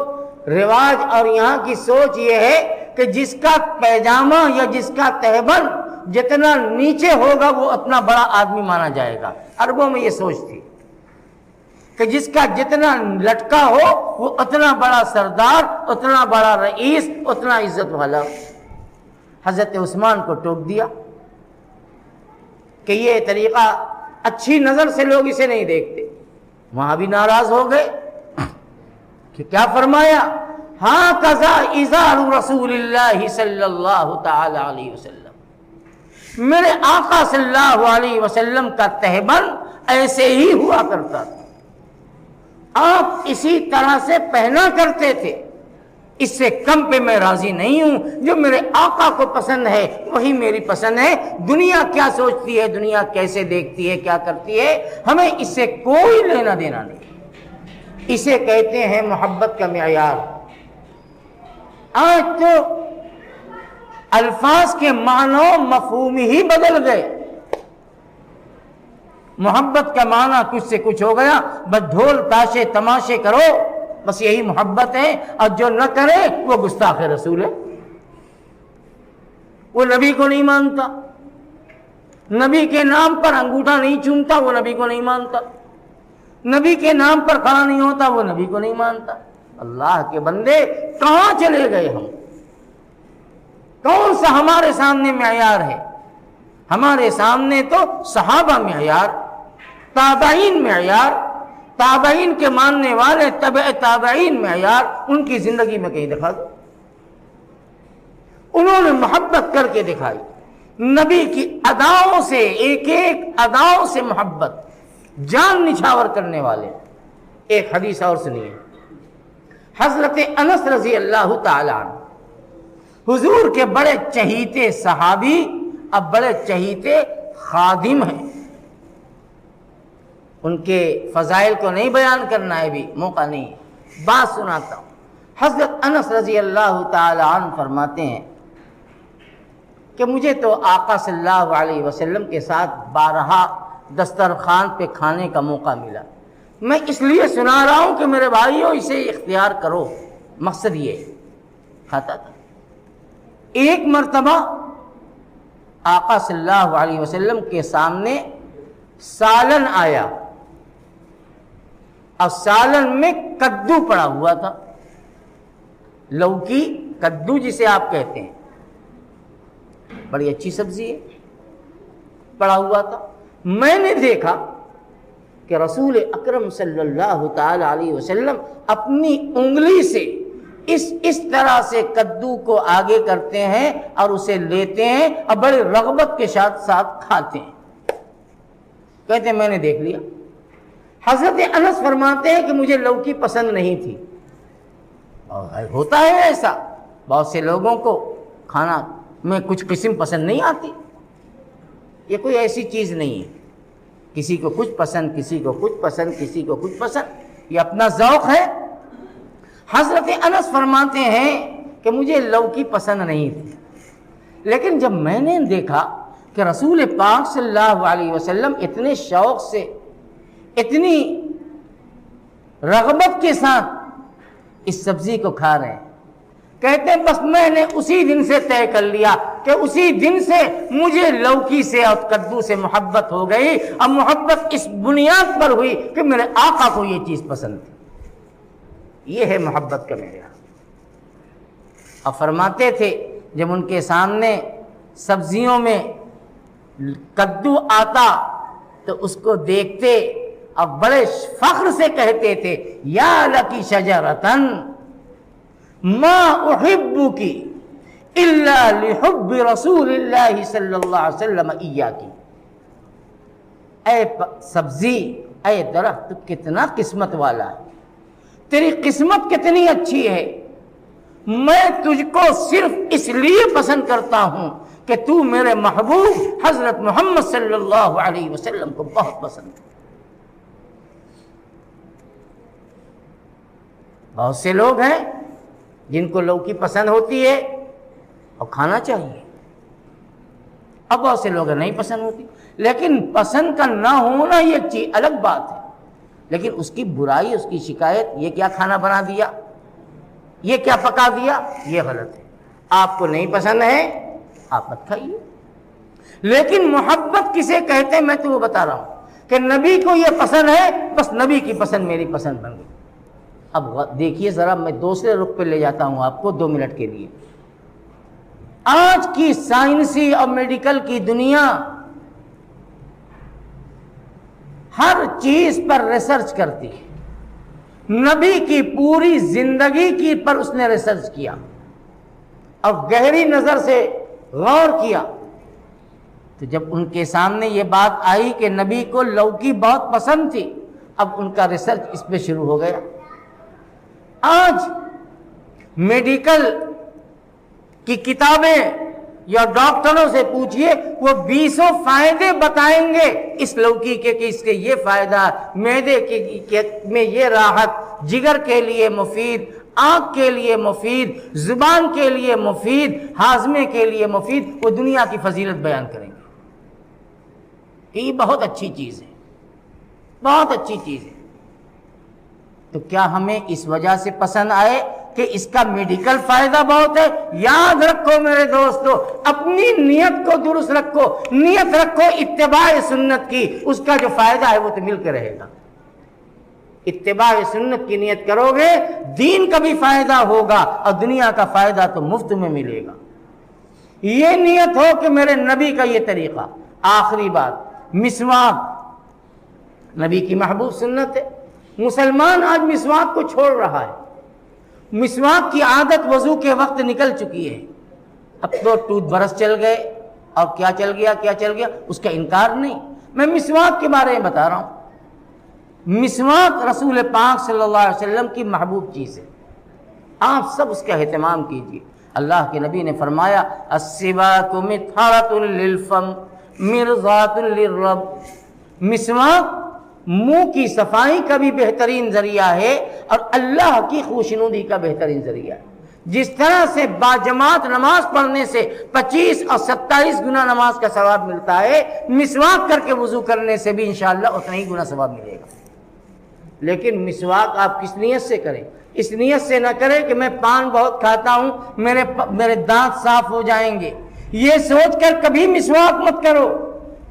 رواج اور یہاں کی سوچ یہ ہے کہ جس کا پیجامہ یا جس کا تہبند جتنا نیچے ہوگا وہ اتنا بڑا آدمی مانا جائے گا۔ عربوں میں یہ سوچ تھی کہ جس کا جتنا لٹکا ہو وہ اتنا بڑا سردار، اتنا بڑا رئیس، اتنا عزت والا۔ حضرت عثمان کو ٹوک دیا کہ یہ طریقہ اچھی نظر سے لوگ اسے نہیں دیکھتے۔ وہاں بھی ناراض ہو گئے کہ کیا فرمایا، ہاں کذا ازار رسول اللہ صلی اللہ تعالی علیہ وسلم، میرے آقا صلی اللہ علیہ وسلم کا تہبند ایسے ہی ہوا کرتا تھا، آپ اسی طرح سے پہنا کرتے تھے، اس سے کم پہ میں راضی نہیں ہوں۔ جو میرے آقا کو پسند ہے وہی میری پسند ہے۔ دنیا کیا سوچتی ہے، دنیا کیسے دیکھتی ہے، کیا کرتی ہے، ہمیں اس سے کوئی لینا دینا نہیں۔ اسے کہتے ہیں محبت کا معیار۔ آج تو الفاظ کے معنی و مفہوم ہی بدل گئے۔ محبت کا معنی کچھ سے کچھ ہو گیا، بس ڈھول تاشے تماشے کرو، بس یہی محبت ہے، اور جو نہ کرے وہ گستاخ رسول ہے، وہ نبی کو نہیں مانتا، نبی کے نام پر انگوٹھا نہیں چومتا، وہ نبی کو نہیں مانتا، نبی کے نام پر کھڑا نہیں ہوتا، وہ نبی کو نہیں مانتا۔ اللہ کے بندے کہاں چلے گئے ہم؟ کون سا ہمارے سامنے معیار ہے؟ ہمارے سامنے تو صحابہ معیار، تابعین معیار، تابعین کے ماننے والے تبع تابعین معیار، ان کی زندگی میں کہیں دکھا دو۔ انہوں نے محبت کر کے دکھائی، نبی کی اداؤں سے، ایک ایک اداؤں سے محبت، جان نچھاور کرنے والے۔ ایک حدیث اور سنیے، حضرت انس رضی اللہ تعالی عنہ حضور کے بڑے چہیتے صحابی، اب بڑے چہیتے خادم ہیں. ان کے فضائل کو نہیں بیان کرنا ہے، بھی موقع نہیں ہے، بات سناتا ہوں. حضرت انس رضی اللہ تعالی عنہ فرماتے ہیں کہ مجھے تو آقا صلی اللہ علیہ وسلم کے ساتھ بارہا دسترخوان پہ کھانے کا موقع ملا. میں اس لیے سنا رہا ہوں کہ میرے بھائیوں اسے اختیار کرو. مقصد یہ کھاتا تھا. ایک مرتبہ آقا صلی اللہ علیہ وسلم کے سامنے سالن آیا، اور سالن میں کدو پڑا ہوا تھا، لوکی کدو جسے آپ کہتے ہیں، بڑی اچھی سبزی ہے، پڑا ہوا تھا. میں نے دیکھا کہ رسول اکرم صلی اللہ تعالی علیہ وسلم اپنی انگلی سے اس طرح سے کدو کو آگے کرتے ہیں اور اسے لیتے ہیں اور بڑی رغبت کے ساتھ کھاتے ہیں. کہتے ہیں میں نے دیکھ لیا. حضرت انس فرماتے ہیں کہ مجھے لوکی پسند نہیں تھی. اور ہوتا ہے ایسا، بہت سے لوگوں کو کھانا میں کچھ قسم پسند نہیں آتی. یہ کوئی ایسی چیز نہیں ہے، کسی کو کچھ پسند، کسی کو کچھ پسند، کسی کو کچھ پسند، یہ اپنا ذوق ہے. حضرت انس فرماتے ہیں کہ مجھے لوکی پسند نہیں تھی، لیکن جب میں نے دیکھا کہ رسول پاک صلی اللہ علیہ وسلم اتنے شوق سے، اتنی رغبت کے ساتھ اس سبزی کو کھا رہے ہیں، کہتے ہیں بس میں نے اسی دن سے طے کر لیا کہ اسی دن سے مجھے لوکی سے اور کدو سے محبت ہو گئی. اور محبت اس بنیاد پر ہوئی کہ میرے آقا کو یہ چیز پسند تھی. یہ ہے محبت کا معیار. اور فرماتے تھے جب ان کے سامنے سبزیوں میں کدو آتا تو اس کو دیکھتے اور بڑے فخر سے کہتے تھے یا لکی شجرتن ما احبک الا لحب رسول اللہ صلی اللہ علیہ وسلم ایاکی. اے سبزی، اے درخت کتنا قسمت والا ہے، تیری قسمت کتنی اچھی ہے. میں تجھ کو صرف اس لیے پسند کرتا ہوں کہ تو میرے محبوب حضرت محمد صلی اللہ علیہ وسلم کو بہت پسند ہے. بہت سے لوگ ہیں جن کو لوکی پسند ہوتی ہے اور کھانا چاہیے، اب بہت سے لوگ نہیں پسند ہوتی. لیکن پسند کا نہ ہونا یہ ایک چیز الگ بات ہے، لیکن اس کی برائی، اس کی شکایت، یہ کیا کھانا بنا دیا، یہ کیا پکا دیا، یہ غلط ہے. آپ کو نہیں پسند ہے آپ مت کھائیے. لیکن محبت کسے کہتے ہیں میں تو وہ بتا رہا ہوں کہ نبی کو یہ پسند ہے، بس نبی کی پسند میری پسند بن گئی. اب دیکھیے ذرا، میں دوسرے رخ پہ لے جاتا ہوں آپ کو 2 منٹ کے لیے. آج کی سائنسی اور میڈیکل کی دنیا ہر چیز پر ریسرچ کرتی ہے. نبی کی پوری زندگی کی پر اس نے ریسرچ کیا اور گہری نظر سے غور کیا. تو جب ان کے سامنے یہ بات آئی کہ نبی کو لوکی بہت پسند تھی، اب ان کا ریسرچ اس پہ شروع ہو گیا. آج میڈیکل کی کتابیں یا ڈاکٹروں سے پوچھئے، وہ 20 فائدے بتائیں گے اس لوکی کے کہ اس کے یہ فائدہ، معدے میں یہ راحت، جگر کے لیے مفید، آنکھ کے لیے مفید، زبان کے لیے مفید، ہاضمے کے لیے مفید. وہ دنیا کی فضیلت بیان کریں گے کہ یہ بہت اچھی چیز ہے، بہت اچھی چیز ہے. تو کیا ہمیں اس وجہ سے پسند آئے کہ اس کا میڈیکل فائدہ بہت ہے؟ یاد رکھو میرے دوستو، اپنی نیت کو درست رکھو، نیت رکھو اتباع سنت کی، اس کا جو فائدہ ہے وہ تو مل کے رہے گا. اتباع سنت کی نیت کرو گے، دین کا بھی فائدہ ہوگا اور دنیا کا فائدہ تو مفت میں ملے گا. یہ نیت ہو کہ میرے نبی کا یہ طریقہ. آخری بات، مسواک نبی کی محبوب سنت ہے. مسلمان آج مسواک کو چھوڑ رہا ہے. مسواک کی عادت وضو کے وقت نکل چکی ہے. اب تو ٹوتھ برش چل گئے اور کیا چل گیا اس کا انکار نہیں. میں مسواک کے بارے میں بتا رہا ہوں. مسواک رسول پاک صلی اللہ علیہ وسلم کی محبوب چیز ہے. آپ سب اس کا اہتمام کیجیے۔ اللہ کے نبی نے فرمایا السواک مطہرۃ للفم مرضاۃ للرب، مسواک منہ کی صفائی کا بھی بہترین ذریعہ ہے اور اللہ کی خوشنودی کا بہترین ذریعہ ہے۔ جس طرح سے باجماعت نماز پڑھنے سے 25 اور 27 گنا نماز کا ثواب ملتا ہے، مسواک کر کے وضو کرنے سے بھی انشاءاللہ اتنا ہی گنا ثواب ملے گا۔ لیکن مسواک آپ کس نیت سے کریں؟ اس نیت سے نہ کریں کہ میں پان بہت کھاتا ہوں، میرے دانت صاف ہو جائیں گے، یہ سوچ کر کبھی مسواک مت کرو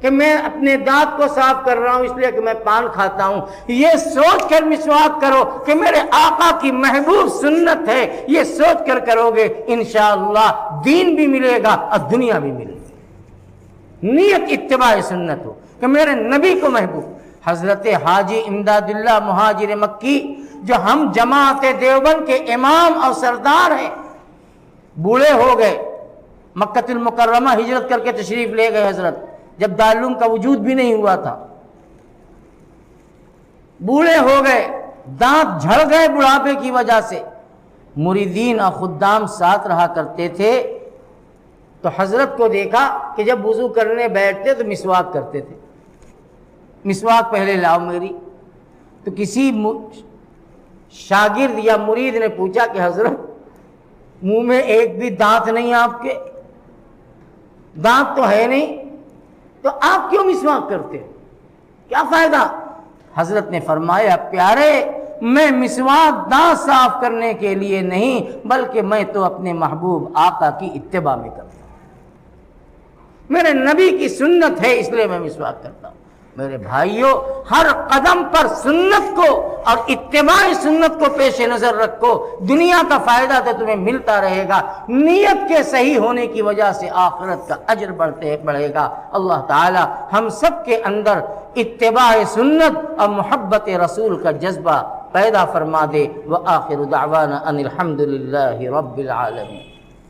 کہ میں اپنے دانت کو صاف کر رہا ہوں اس لیے کہ میں پان کھاتا ہوں۔ یہ سوچ کر مسواک کرو کہ میرے آقا کی محبوب سنت ہے، یہ سوچ کر کرو گے انشاءاللہ دین بھی ملے گا اور دنیا بھی ملے گی۔ نیت اتباع سنت ہو کہ میرے نبی کو محبوب۔ حضرت حاجی امداد اللہ مہاجر مکی جو ہم جماعت دیوبند کے امام اور سردار ہیں، بوڑھے ہو گئے، مکہ المکرمہ ہجرت کر کے تشریف لے گئے حضرت، جب دارالعلوم کا وجود بھی نہیں ہوا تھا، بوڑھے ہو گئے، دانت جھڑ گئے بڑھاپے کی وجہ سے، مریدین اور خدام ساتھ رہا کرتے تھے، تو حضرت کو دیکھا کہ جب وضو کرنے بیٹھتے تو مسواک کرتے تھے، مسواک پہلے لاؤ میری۔ تو کسی شاگرد یا مرید نے پوچھا کہ حضرت منہ میں ایک بھی دانت نہیں، آپ کے دانت تو ہے نہیں، تو آپ کیوں مسواک کرتے؟ کیا فائدہ؟ حضرت نے فرمایا پیارے، میں مسواک دانت صاف کرنے کے لیے نہیں بلکہ میں تو اپنے محبوب آقا کی اتباع میں کرتا ہوں، میرے نبی کی سنت ہے اس لیے میں مسواک کرتا ہوں۔ میرے بھائیوں، ہر قدم پر سنت کو اور اتباع سنت کو پیش نظر رکھو، دنیا کا فائدہ تو تمہیں ملتا رہے گا، نیت کے صحیح ہونے کی وجہ سے آخرت کا اجر بڑھے گا۔ اللہ تعالی ہم سب کے اندر اتباع سنت اور محبت رسول کا جذبہ پیدا فرما دے۔ وآخر دعوانا ان الحمد للہ رب العالمین۔